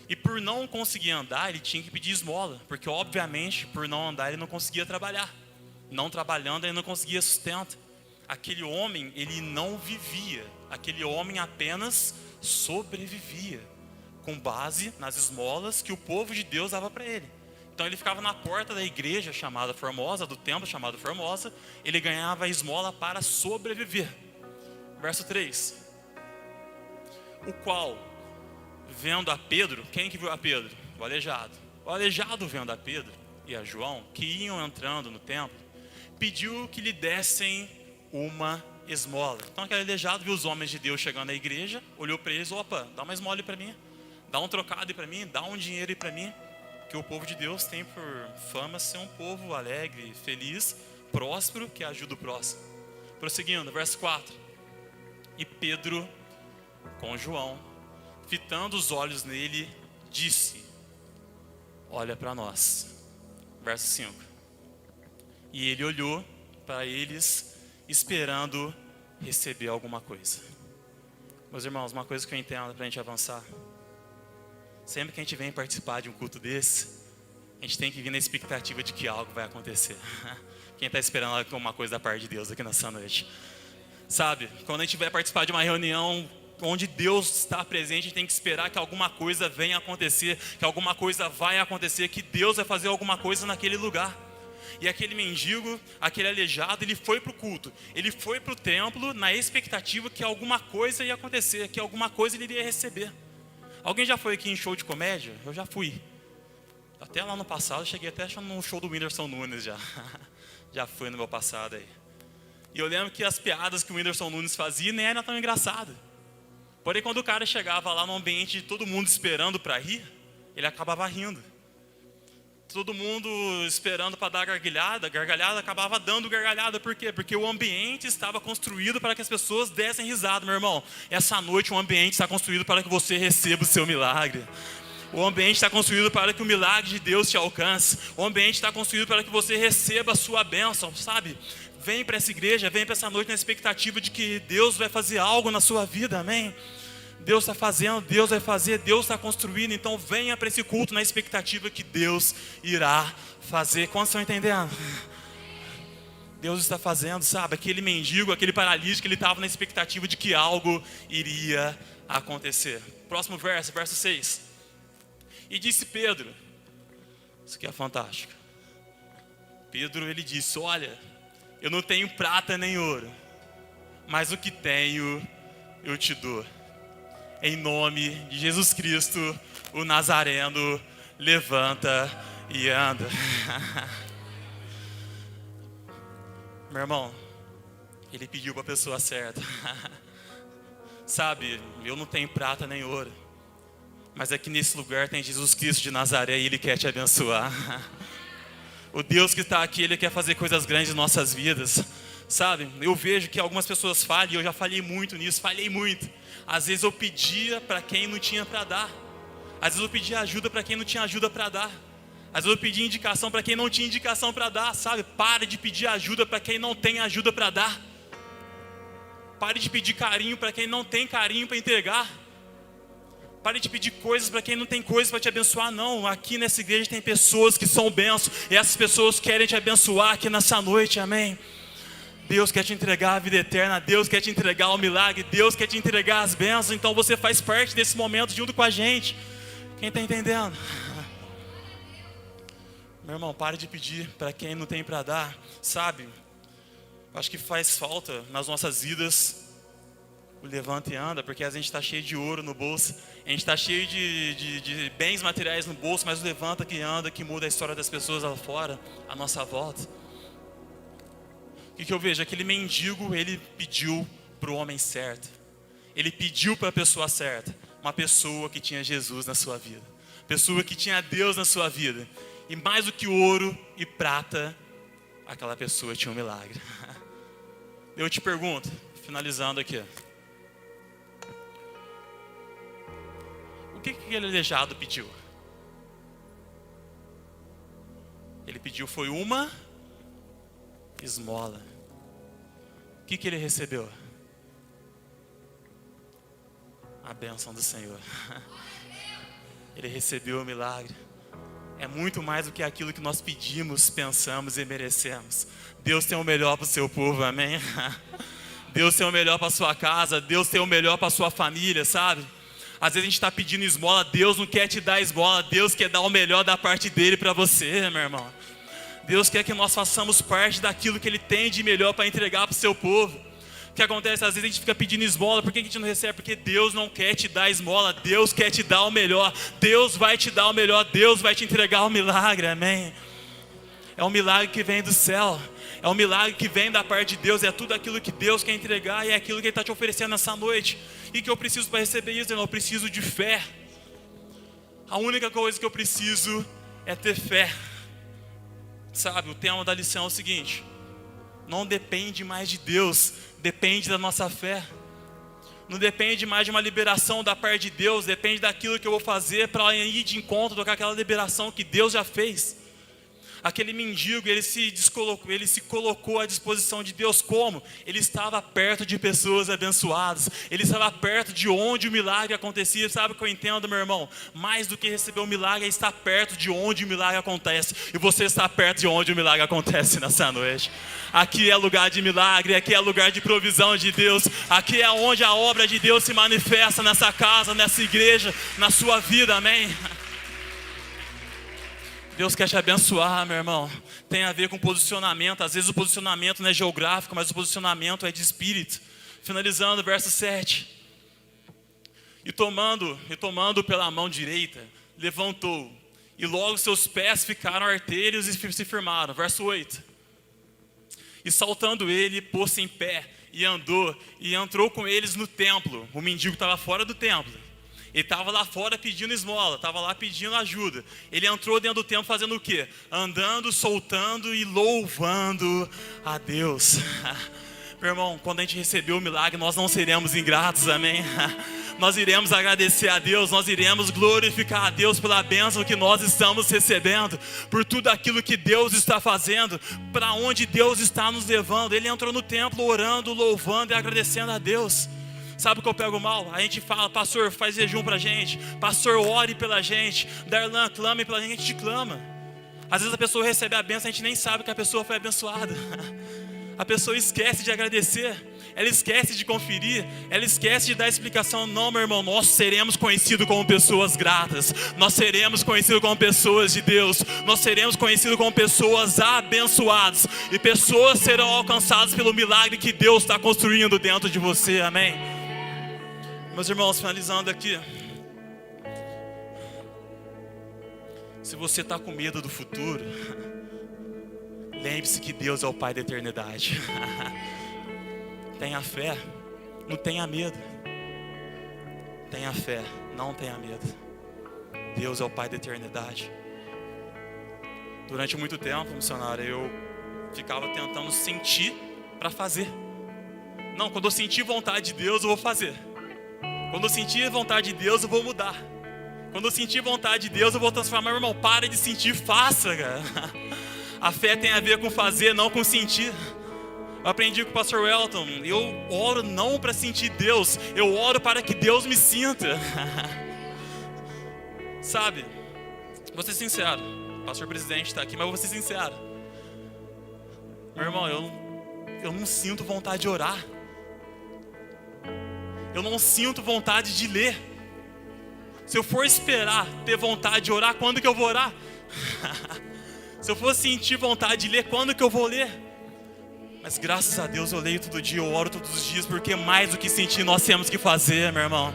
E por não conseguir andar, ele tinha que pedir esmola, porque obviamente, por não andar, ele não conseguia trabalhar. Não trabalhando, ele não conseguia sustento. Aquele homem, ele não vivia. Aquele homem apenas sobrevivia, com base nas esmolas que o povo de Deus dava para ele. Então ele ficava na porta da igreja chamada Formosa, do templo chamado Formosa. Ele ganhava a esmola para sobreviver. Verso 3. O qual, vendo a Pedro, quem que viu a Pedro? O aleijado. O aleijado vendo a Pedro e a João, que iam entrando no templo, pediu que lhe dessem uma esmola. Então aquele aleijado viu os homens de Deus chegando à igreja, olhou para eles: opa, dá uma esmola aí para mim, dá um trocado aí para mim, dá um dinheiro aí para mim. Que o povo de Deus tem por fama ser um povo alegre, feliz, próspero, que ajuda o próximo. Prosseguindo, verso 4. E Pedro, com João, fitando os olhos nele, disse: olha para nós. Verso 5. E ele olhou para eles, esperando receber alguma coisa. Meus irmãos, uma coisa que eu entendo para a gente avançar: sempre que a gente vem participar de um culto desse, a gente tem que vir na expectativa de que algo vai acontecer. Quem está esperando alguma coisa da parte de Deus aqui nessa noite? Sabe, quando a gente vai participar de uma reunião onde Deus está presente, a gente tem que esperar que alguma coisa venha acontecer, que alguma coisa vai acontecer, que Deus vai fazer alguma coisa naquele lugar. E aquele mendigo, aquele aleijado, ele foi para o culto, ele foi para o templo na expectativa que alguma coisa ia acontecer, que alguma coisa ele iria receber. Alguém já foi aqui em show de comédia? Eu já fui. Até lá no passado, cheguei até no show do Whindersson Nunes já. Já fui no meu passado aí. E eu lembro que as piadas que o Whindersson Nunes fazia nem eram tão engraçadas. Porém, quando o cara chegava lá no ambiente de todo mundo esperando para rir, ele acabava rindo. Todo mundo esperando para dar gargalhada, acabava dando gargalhada. Por quê? Porque o ambiente estava construído para que as pessoas dessem risada, meu irmão. Essa noite o ambiente está construído para que você receba o seu milagre. O ambiente está construído para que o milagre de Deus te alcance. O ambiente está construído para que você receba a sua bênção, sabe? Vem para essa igreja, vem para essa noite na expectativa de que Deus vai fazer algo na sua vida, amém? Deus está fazendo, Deus vai fazer, Deus está construindo. Então venha para esse culto na expectativa que Deus irá fazer. Quantos estão entendendo? Deus está fazendo, sabe? Aquele mendigo, aquele paralítico, ele estava na expectativa de que algo iria acontecer. Próximo verso, verso 6. E disse Pedro, isso aqui é fantástico. Pedro, ele disse: olha, eu não tenho prata nem ouro, mas o que tenho eu te dou. Em nome de Jesus Cristo, o Nazareno, levanta e anda. Meu irmão, ele pediu para a pessoa certa. Sabe, eu não tenho prata nem ouro, mas aqui nesse lugar tem Jesus Cristo de Nazaré e Ele quer te abençoar. O Deus que está aqui, Ele quer fazer coisas grandes em nossas vidas. Sabe, eu vejo que algumas pessoas falham, e eu já falhei muito nisso, falhei muito. Às vezes eu pedia para quem não tinha para dar. Às vezes eu pedia ajuda para quem não tinha ajuda para dar. Às vezes eu pedia indicação para quem não tinha indicação para dar, sabe? Pare de pedir ajuda para quem não tem ajuda para dar. Pare de pedir carinho para quem não tem carinho para entregar. Pare de pedir coisas para quem não tem coisas para te abençoar, não. Aqui nessa igreja tem pessoas que são bênçãos, e essas pessoas querem te abençoar aqui nessa noite, amém? Deus quer te entregar a vida eterna, Deus quer te entregar o milagre, Deus quer te entregar as bênçãos, então você faz parte desse momento junto com a gente. Quem está entendendo? Meu irmão, pare de pedir para quem não tem para dar, sabe? Acho que faz falta nas nossas vidas o levanta e anda, porque a gente está cheio de ouro no bolso, a gente está cheio de bens materiais no bolso, mas o levanta que anda, que muda a história das pessoas lá fora, à nossa volta. O que eu vejo? Aquele mendigo, ele pediu para o homem certo, ele pediu para a pessoa certa, uma pessoa que tinha Jesus na sua vida, pessoa que tinha Deus na sua vida, e mais do que ouro e prata, aquela pessoa tinha um milagre. Eu te pergunto, finalizando aqui, o que aquele aleijado pediu? Ele pediu foi uma esmola. O que ele recebeu? A bênção do Senhor. Ele recebeu o milagre. É muito mais do que aquilo que nós pedimos, pensamos e merecemos. Deus tem o melhor para o seu povo, amém? Deus tem o melhor para a sua casa, Deus tem o melhor para a sua família, sabe? Às vezes a gente está pedindo esmola, Deus não quer te dar esmola, Deus quer dar o melhor da parte dele para você, meu irmão. Deus quer que nós façamos parte daquilo que Ele tem de melhor para entregar para o seu povo. O que acontece? Às vezes a gente fica pedindo esmola, por que a gente não recebe? Porque Deus não quer te dar esmola, Deus quer te dar o melhor, Deus vai te dar o melhor, Deus vai te entregar o milagre, amém? É um milagre que vem do céu, é um milagre que vem da parte de Deus, é tudo aquilo que Deus quer entregar e é aquilo que Ele está te oferecendo nessa noite. E que eu preciso para receber isso, eu preciso de fé. A única coisa que eu preciso é ter fé. Sabe, o tema da lição é o seguinte: não depende mais de Deus, depende da nossa fé. Não depende mais de uma liberação da parte de Deus, depende daquilo que eu vou fazer para ir de encontro com aquela liberação que Deus já fez. Aquele mendigo, ele se colocou à disposição de Deus como? Ele estava perto de pessoas abençoadas, ele estava perto de onde o milagre acontecia. Sabe o que eu entendo, meu irmão? Mais do que receber o milagre é estar perto de onde o milagre acontece. E você está perto de onde o milagre acontece nessa noite. Aqui é lugar de milagre, aqui é lugar de provisão de Deus, aqui é onde a obra de Deus se manifesta nessa casa, nessa igreja, na sua vida, amém? Deus quer te abençoar, meu irmão. Tem a ver com posicionamento. Às vezes o posicionamento não é geográfico, mas o posicionamento é de espírito. Finalizando, verso 7. E tomando pela mão direita, levantou, e logo seus pés ficaram arteiros e se firmaram. Verso 8. E saltando ele, pôs-se em pé, e andou, e entrou com eles no templo. O mendigo estava fora do templo. Ele estava lá fora pedindo esmola, estava lá pedindo ajuda. Ele entrou dentro do templo fazendo o quê? Andando, soltando e louvando a Deus. Meu irmão, quando a gente recebeu o milagre, nós não seremos ingratos, amém? Nós iremos agradecer a Deus, nós iremos glorificar a Deus pela bênção que nós estamos recebendo, por tudo aquilo que Deus está fazendo, para onde Deus está nos levando. Ele entrou no templo orando, louvando e agradecendo a Deus. Sabe o que eu pego mal? A gente fala: pastor, faz jejum pra gente, pastor, ore pela gente, Darlan, clame pela gente, a gente clama. Às vezes a pessoa recebe a bênção, a gente nem sabe que a pessoa foi abençoada. A pessoa esquece de agradecer, ela esquece de conferir, ela esquece de dar explicação. Não, meu irmão, nós seremos conhecidos como pessoas gratas, nós seremos conhecidos como pessoas de Deus, nós seremos conhecidos como pessoas abençoadas, e pessoas serão alcançadas pelo milagre que Deus está construindo dentro de você, amém? Meus irmãos, finalizando aqui, se você está com medo do futuro, lembre-se que Deus é o Pai da eternidade. Tenha fé, não tenha medo. Tenha fé, não tenha medo. Deus é o Pai da eternidade. Durante muito tempo, missionário, eu ficava tentando sentir para fazer. Não, quando eu sentir vontade de Deus, eu vou fazer. Quando eu sentir vontade de Deus, eu vou mudar. Quando eu sentir vontade de Deus, eu vou transformar. Meu irmão, para de sentir, faça, cara. A fé tem a ver com fazer, não com sentir. Eu aprendi com o pastor Welton. Eu oro não para sentir Deus, eu oro para que Deus me sinta. Sabe? Vou ser sincero. O pastor presidente está aqui, mas vou ser sincero. Meu irmão, eu não sinto vontade de orar. Eu não sinto vontade de ler. Se eu for esperar ter vontade de orar, quando que eu vou orar? Se eu for sentir vontade de ler, quando que eu vou ler? Mas graças a Deus eu leio todo dia, eu oro todos os dias, porque mais do que sentir nós temos que fazer, meu irmão.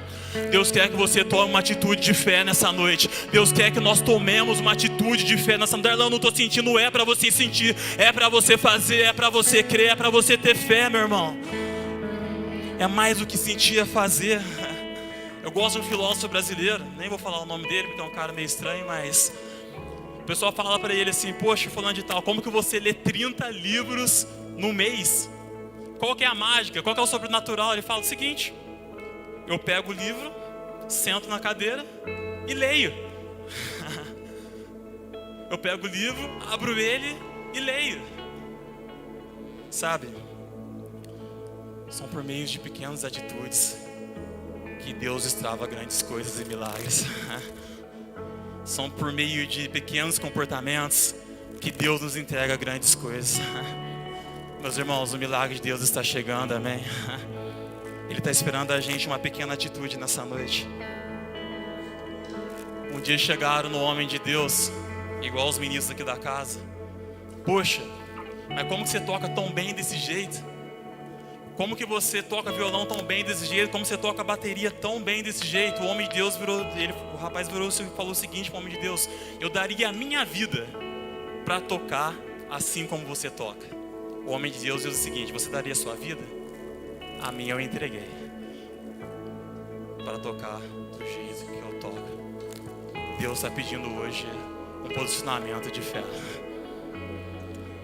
Deus quer que você tome uma atitude de fé nessa noite. Deus quer que nós tomemos uma atitude de fé nessa noite. Eu não estou sentindo, é para você sentir, é para você fazer, é para você crer, é para você ter fé, meu irmão. É mais do que sentir, é fazer. Eu gosto de um filósofo brasileiro, nem vou falar o nome dele porque é um cara meio estranho, mas o pessoal fala para ele assim: poxa, fulano de tal, como que você lê 30 livros no mês? Qual que é a mágica? Qual que é o sobrenatural? Ele fala o seguinte: eu pego o livro, sento na cadeira e leio. Eu pego o livro, abro ele e leio. Sabe? São por meio de pequenas atitudes que Deus destrava grandes coisas e milagres. São por meio de pequenos comportamentos que Deus nos entrega grandes coisas. Meus irmãos, o milagre de Deus está chegando, amém? Ele está esperando a gente uma pequena atitude nessa noite. Um dia chegaram no homem de Deus, igual os ministros aqui da casa: poxa, mas como que você toca tão bem desse jeito? Como que você toca violão tão bem desse jeito? Como você toca bateria tão bem desse jeito? O homem de Deus virou, o rapaz virou e falou o seguinte para o homem de Deus: eu daria a minha vida para tocar assim como você toca. O homem de Deus diz o seguinte: você daria a sua vida? A minha eu entreguei para tocar do jeito que eu toco. Deus está pedindo hoje um posicionamento de fé.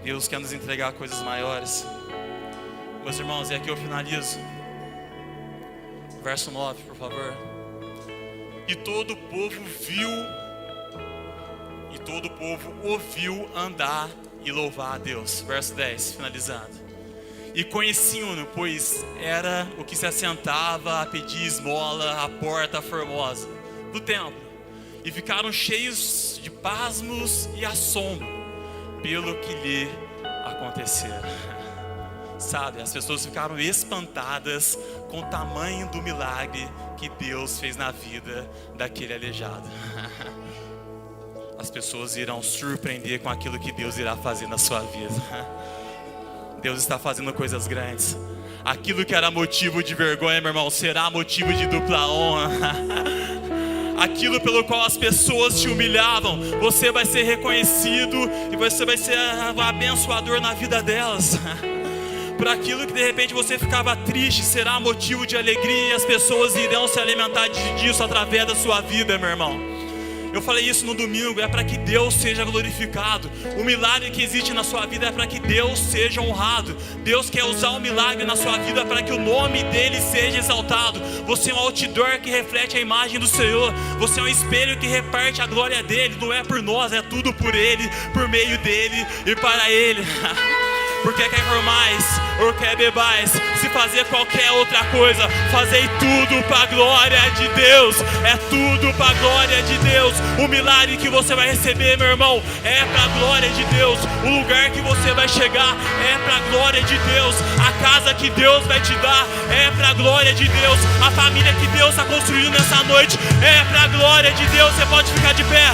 Deus quer nos entregar coisas maiores. Meus irmãos, e aqui eu finalizo. Verso 9, por favor. E todo o povo viu, e todo o povo ouviu andar e louvar a Deus. Verso 10, finalizando. E conheciam-no, pois era o que se assentava a pedir esmola à porta formosa do templo. E ficaram cheios de pasmos e assombro pelo que lhe acontecera. Sabe, as pessoas ficaram espantadas com o tamanho do milagre que Deus fez na vida daquele aleijado. As pessoas irão surpreender com aquilo que Deus irá fazer na sua vida. Deus está fazendo coisas grandes. Aquilo que era motivo de vergonha, meu irmão, será motivo de dupla honra. Aquilo pelo qual as pessoas te humilhavam, você vai ser reconhecido e você vai ser um abençoador na vida delas. Por aquilo que de repente você ficava triste, será motivo de alegria, e as pessoas irão se alimentar disso através da sua vida, meu irmão. Eu falei isso no domingo, é para que Deus seja glorificado. O milagre que existe na sua vida é para que Deus seja honrado. Deus quer usar o milagre na sua vida para que o nome dele seja exaltado. Você é um outdoor que reflete a imagem do Senhor. Você é um espelho que reparte a glória dele. Não é por nós, é tudo por ele, por meio dele e para ele. Porque quer formais ou quer bebais, se fazer qualquer outra coisa, fazei tudo para a glória de Deus. É tudo para a glória de Deus. O milagre que você vai receber, meu irmão, é para a glória de Deus. O lugar que você vai chegar é para a glória de Deus. A casa que Deus vai te dar é para a glória de Deus. A família que Deus está construindo nessa noite é para a glória de Deus. Você pode ficar de pé.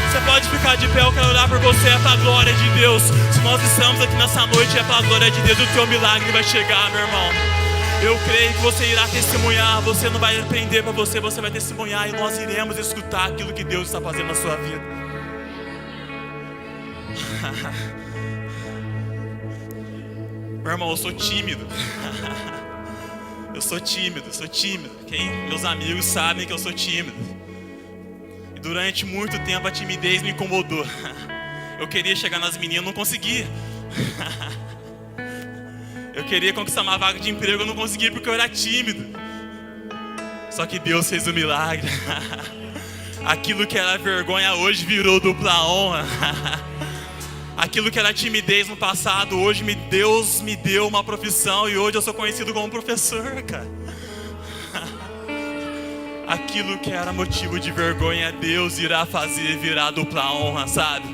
Você pode ficar de pé, eu quero orar por você, é para a glória de Deus. Se nós estamos aqui nessa noite, é para a glória de Deus. O teu milagre vai chegar, meu irmão. Eu creio que você irá testemunhar. Você não vai aprender para você, você vai testemunhar. E nós iremos escutar aquilo que Deus está fazendo na sua vida. Meu irmão, eu sou tímido. Eu sou tímido. Meus amigos sabem que eu sou tímido. E durante muito tempo a timidez me incomodou. Eu queria chegar nas meninas, não conseguia. Eu queria conquistar uma vaga de emprego, eu não conseguia porque eu era tímido. Só que Deus fez um milagre. Aquilo que era vergonha hoje virou dupla honra. Aquilo que era timidez no passado, hoje Deus me deu uma profissão e hoje eu sou conhecido como professor, cara. Aquilo que era motivo de vergonha, Deus irá fazer virar dupla honra, sabe?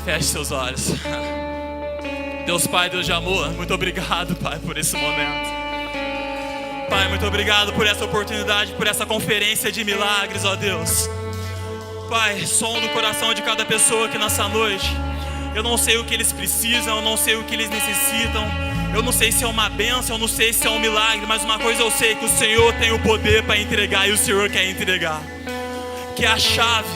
Feche seus olhos. Deus Pai, Deus de amor, muito obrigado, Pai, por esse momento. Pai, muito obrigado por essa oportunidade, por essa conferência de milagres, ó Deus. Pai, som do coração de cada pessoa aqui nessa noite. Eu não sei o que eles precisam, eu não sei o que eles necessitam. Eu não sei se é uma bênção, eu não sei se é um milagre. Mas uma coisa eu sei, que o Senhor tem o poder para entregar e o Senhor quer entregar. Que a chave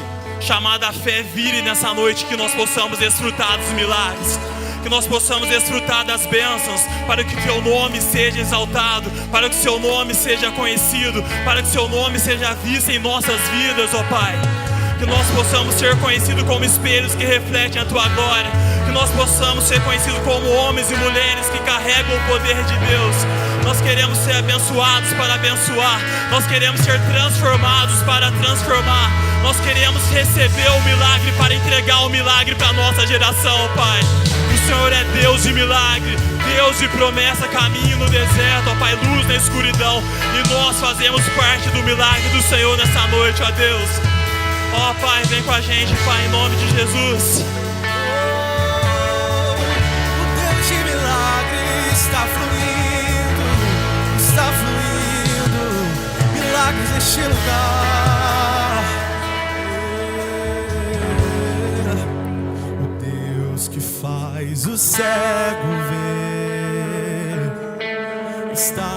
chamada fé vire nessa noite, que nós possamos desfrutar dos milagres, que nós possamos desfrutar das bênçãos, para que o Teu nome seja exaltado, para que o Seu nome seja conhecido, para que o Seu nome seja visto em nossas vidas, ó Pai. Que nós possamos ser conhecidos como espelhos que refletem a Tua glória, que nós possamos ser conhecidos como homens e mulheres que carregam o poder de Deus. Nós queremos ser abençoados para abençoar, nós queremos ser transformados para transformar, nós queremos receber o milagre para entregar o milagre para a nossa geração, Pai. O Senhor é Deus de milagre, Deus de promessa, caminho no deserto, ó Pai, luz na escuridão. E nós fazemos parte do milagre do Senhor nessa noite, ó Deus. Ó Pai, vem com a gente, Pai, em nome de Jesus. O Deus de milagre está fluindo, milagres neste lugar. O Deus que faz o cego ver está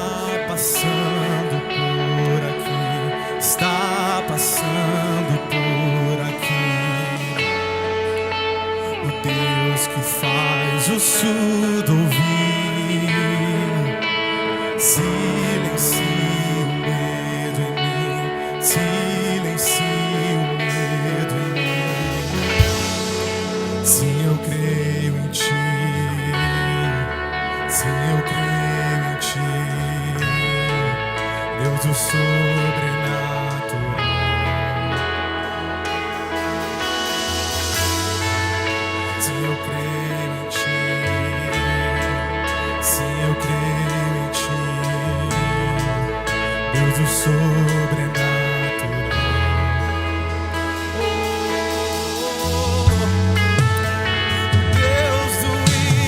passando por aqui, está passando por aqui. O Deus que faz o surdo ouvir, silencia o medo em mim, silencia o medo em mim. Sim, eu creio em Ti, sim, eu creio em Ti, Deus do sobrenatural. Sim, eu creio em Ti, sim, eu creio em Ti, Deus do sobrenatural. Deus do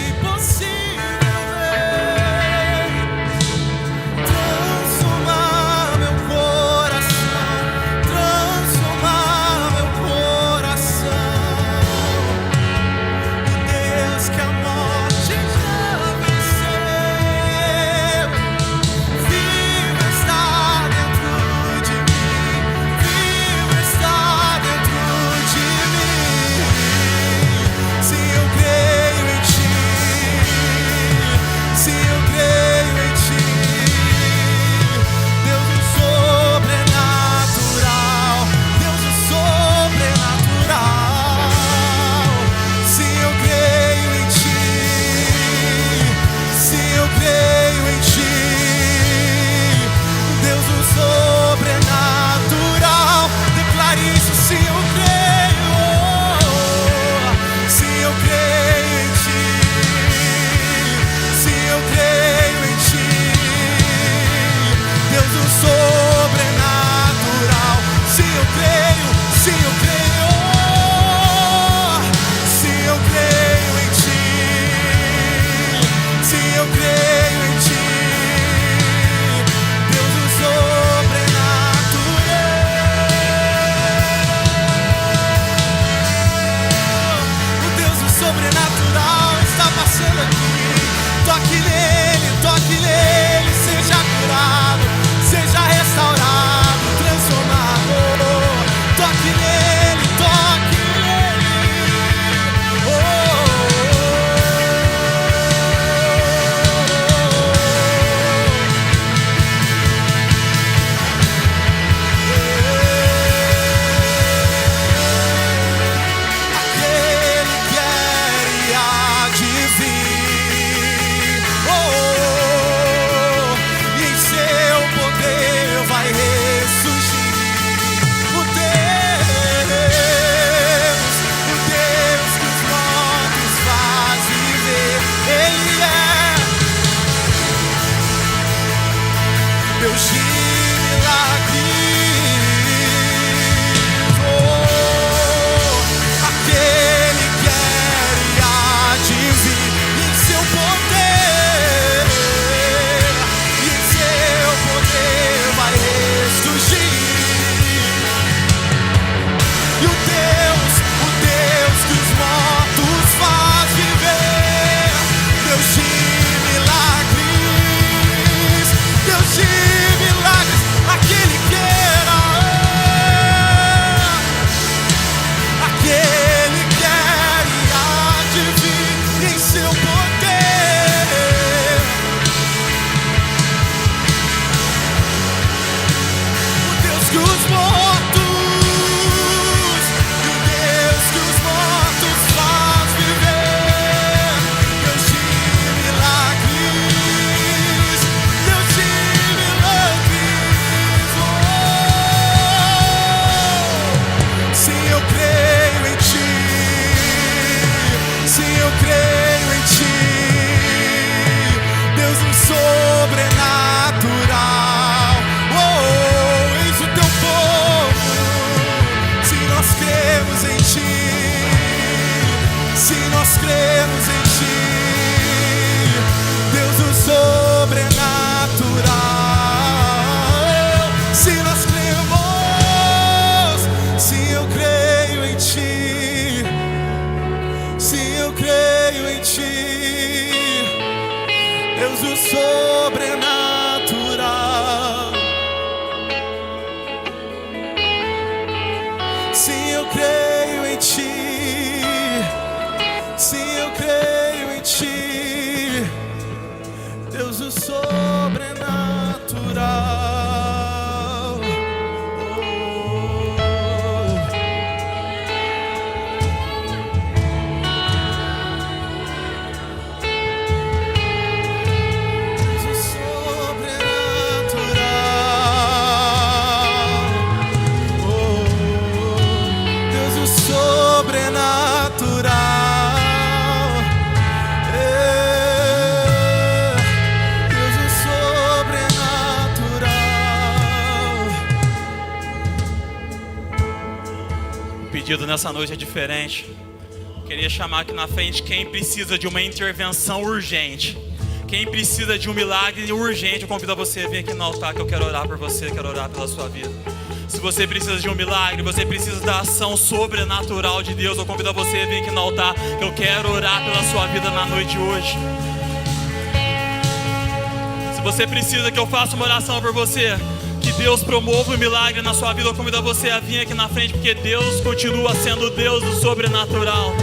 impossível, transformar meu coração, transformar meu coração. O Deus que a morte já venceu, vivo está dentro de Deus de milagres. Aquele quer e há de vir em seu poder, e em seu poder vai ressurgir. E o Deus que os mortos faz viver, Deus de milagres, Deus de milagres, aquele que era, aquele quer e há de vir em seu poder. O Deus que os mortos, e o Deus que os mortos faz viver, Deus de milagres, Deus de milagres. Oh, sim, eu creio em ti, sim, eu creio em ti, Deus um sobrenatural. Oh, eis o teu povo, sim, nós cremos em ti, sim, nós cremos em ti, Deus um sobrenatural. Sim, nós cremos, sim, eu creio em ti, sim, eu creio em ti, Deus o sobrenatural. Sim, eu creio em ti, sim, eu creio em ti, Deus o sobrenatural. Deus o sobrenatural. Deus o sobrenatural. Deus o sobrenatural. O pedido nessa noite é diferente. Queria chamar aqui na frente quem precisa de uma intervenção urgente. Quem precisa de um milagre urgente, eu convido a você a vir aqui no altar, que eu quero orar por você, quero orar pela sua vida. Se você precisa de um milagre, você precisa da ação sobrenatural de Deus, eu convido a você a vir aqui no altar, que eu quero orar pela sua vida na noite de hoje. Se você precisa que eu faça uma oração por você, que Deus promova um milagre na sua vida, eu convido a você a vir aqui na frente, porque Deus continua sendo o Deus do sobrenatural.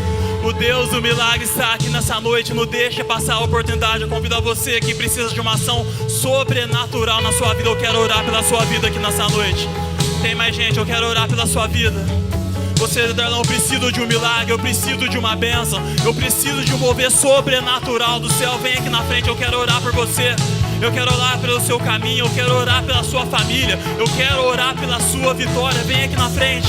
O Deus do milagre está aqui nessa noite, não deixa passar a oportunidade. Eu convido a você que precisa de uma ação sobrenatural na sua vida, eu quero orar pela sua vida aqui nessa noite. Tem mais gente, eu quero orar pela sua vida. Você não precisa de um milagre, eu preciso de uma bênção, eu preciso de um mover sobrenatural do céu. Vem aqui na frente, eu quero orar por você. Eu quero orar pelo seu caminho, eu quero orar pela sua família, eu quero orar pela sua vitória. Vem aqui na frente.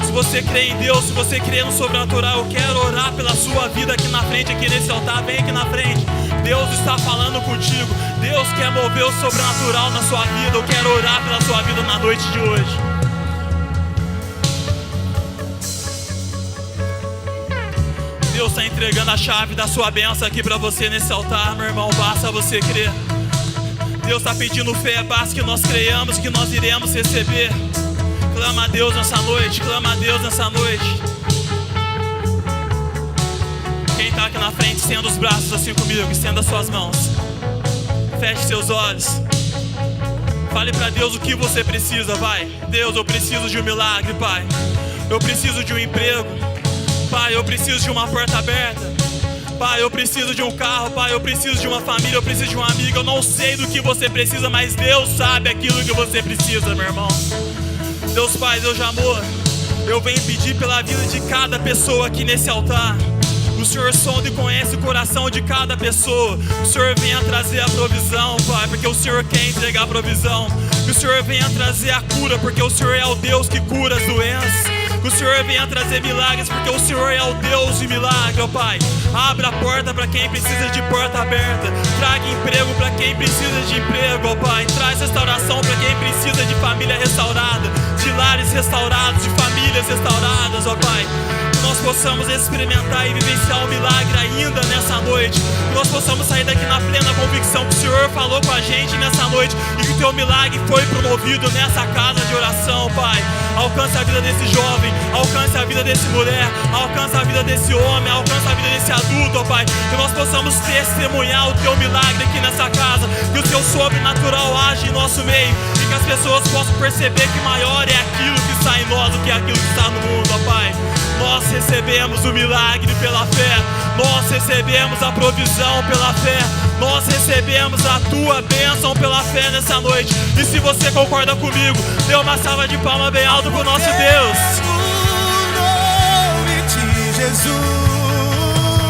Se você crê em Deus, se você crê no sobrenatural, eu quero orar pela sua vida aqui na frente, aqui nesse altar. Vem aqui na frente. Deus está falando contigo. Deus quer mover o sobrenatural na sua vida. Eu quero orar pela sua vida na noite de hoje. Deus está entregando a chave da sua bênção aqui para você nesse altar, meu irmão. Basta você crer. Deus está pedindo fé, basta que nós creiamos que nós iremos receber. Clama a Deus nessa noite, clama a Deus nessa noite. Quem está aqui na frente, estenda os braços assim comigo, estenda as suas mãos. Feche seus olhos. Fale para Deus o que você precisa, vai. Deus, eu preciso de um milagre, Pai. Eu preciso de um emprego. Pai, eu preciso de uma porta aberta. Pai, eu preciso de um carro. Pai, eu preciso de uma família, eu preciso de um amigo. Eu não sei do que você precisa, mas Deus sabe aquilo que você precisa, meu irmão. Deus Pai, Deus de amor, eu venho pedir pela vida de cada pessoa aqui nesse altar. O Senhor sonda e conhece o coração de cada pessoa. O Senhor venha trazer a provisão, Pai, porque o Senhor quer entregar a provisão. Que o Senhor venha trazer a cura, porque o Senhor é o Deus que cura as doenças. Que O Senhor venha trazer milagres, porque o Senhor é o Deus de milagre, ó Pai. Abra a porta para quem precisa de porta aberta. Traga emprego para quem precisa de emprego, ó Pai. Traz restauração para quem precisa de família restaurada, de lares restaurados, de famílias restauradas, ó Pai. Que nós possamos experimentar e vivenciar o milagre ainda nessa noite. Que nós possamos sair daqui na plena convicção que o Senhor falou com a gente nessa noite e que o Teu milagre foi promovido nessa casa de oração, Pai. Alcance a vida desse jovem, alcance a vida desse mulher, alcance a vida desse homem, alcance a vida desse adulto, ó Pai. Que nós possamos testemunhar o Teu milagre aqui nessa casa, que o Teu sobrenatural age em nosso meio e que as pessoas possam perceber que maior é aquilo que está em nós do que aquilo que está no mundo, ó Pai. Nós recebemos o milagre pela fé, nós recebemos a provisão pela fé, nós recebemos a Tua bênção pela fé nessa noite. E se você concorda comigo, dê uma salva de palmas bem alto pro nosso Deus. No nome de Jesus,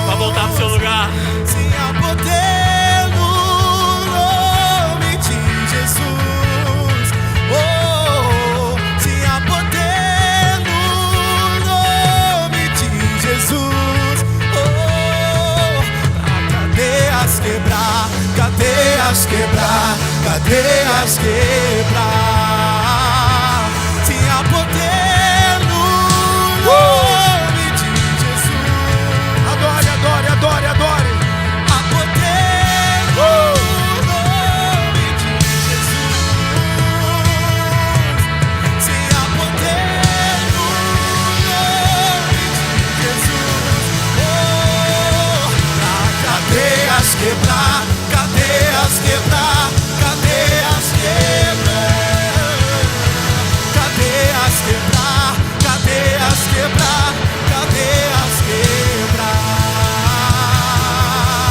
Pra voltar pro seu lugar. sim, há poder no nome de Jesus. Oh, sim, há poder no nome de Jesus. Oh, pra cadeias quebrar, cadeias quebrar, cadeias quebrar. Sim, há poder no nome de Jesus. Adore, adore, adore, adore. Há poder no nome de Jesus. Sim, há poder no nome de Jesus. Oh, pra cadeias quebrar, cadeias quebrar, cadeias quebrar. Cadeias quebrar, cadeias quebrar, cadeias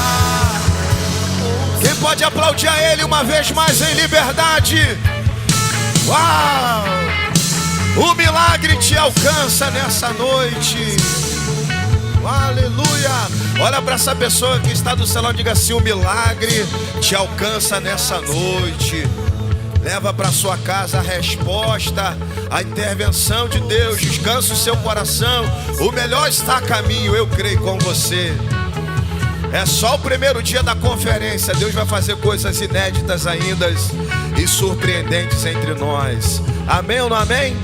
quebrar. Quem pode aplaudir a Ele uma vez mais em liberdade? Uau! O milagre te alcança nessa noite. Aleluia! Olha para essa pessoa que está do salão e diga assim: o milagre te alcança nessa noite. Leva para sua casa a resposta, a intervenção de Deus. Descansa o seu coração. O melhor está a caminho, eu creio com você. É só o primeiro dia da conferência. Deus vai fazer coisas inéditas ainda e surpreendentes entre nós. Amém ou não amém?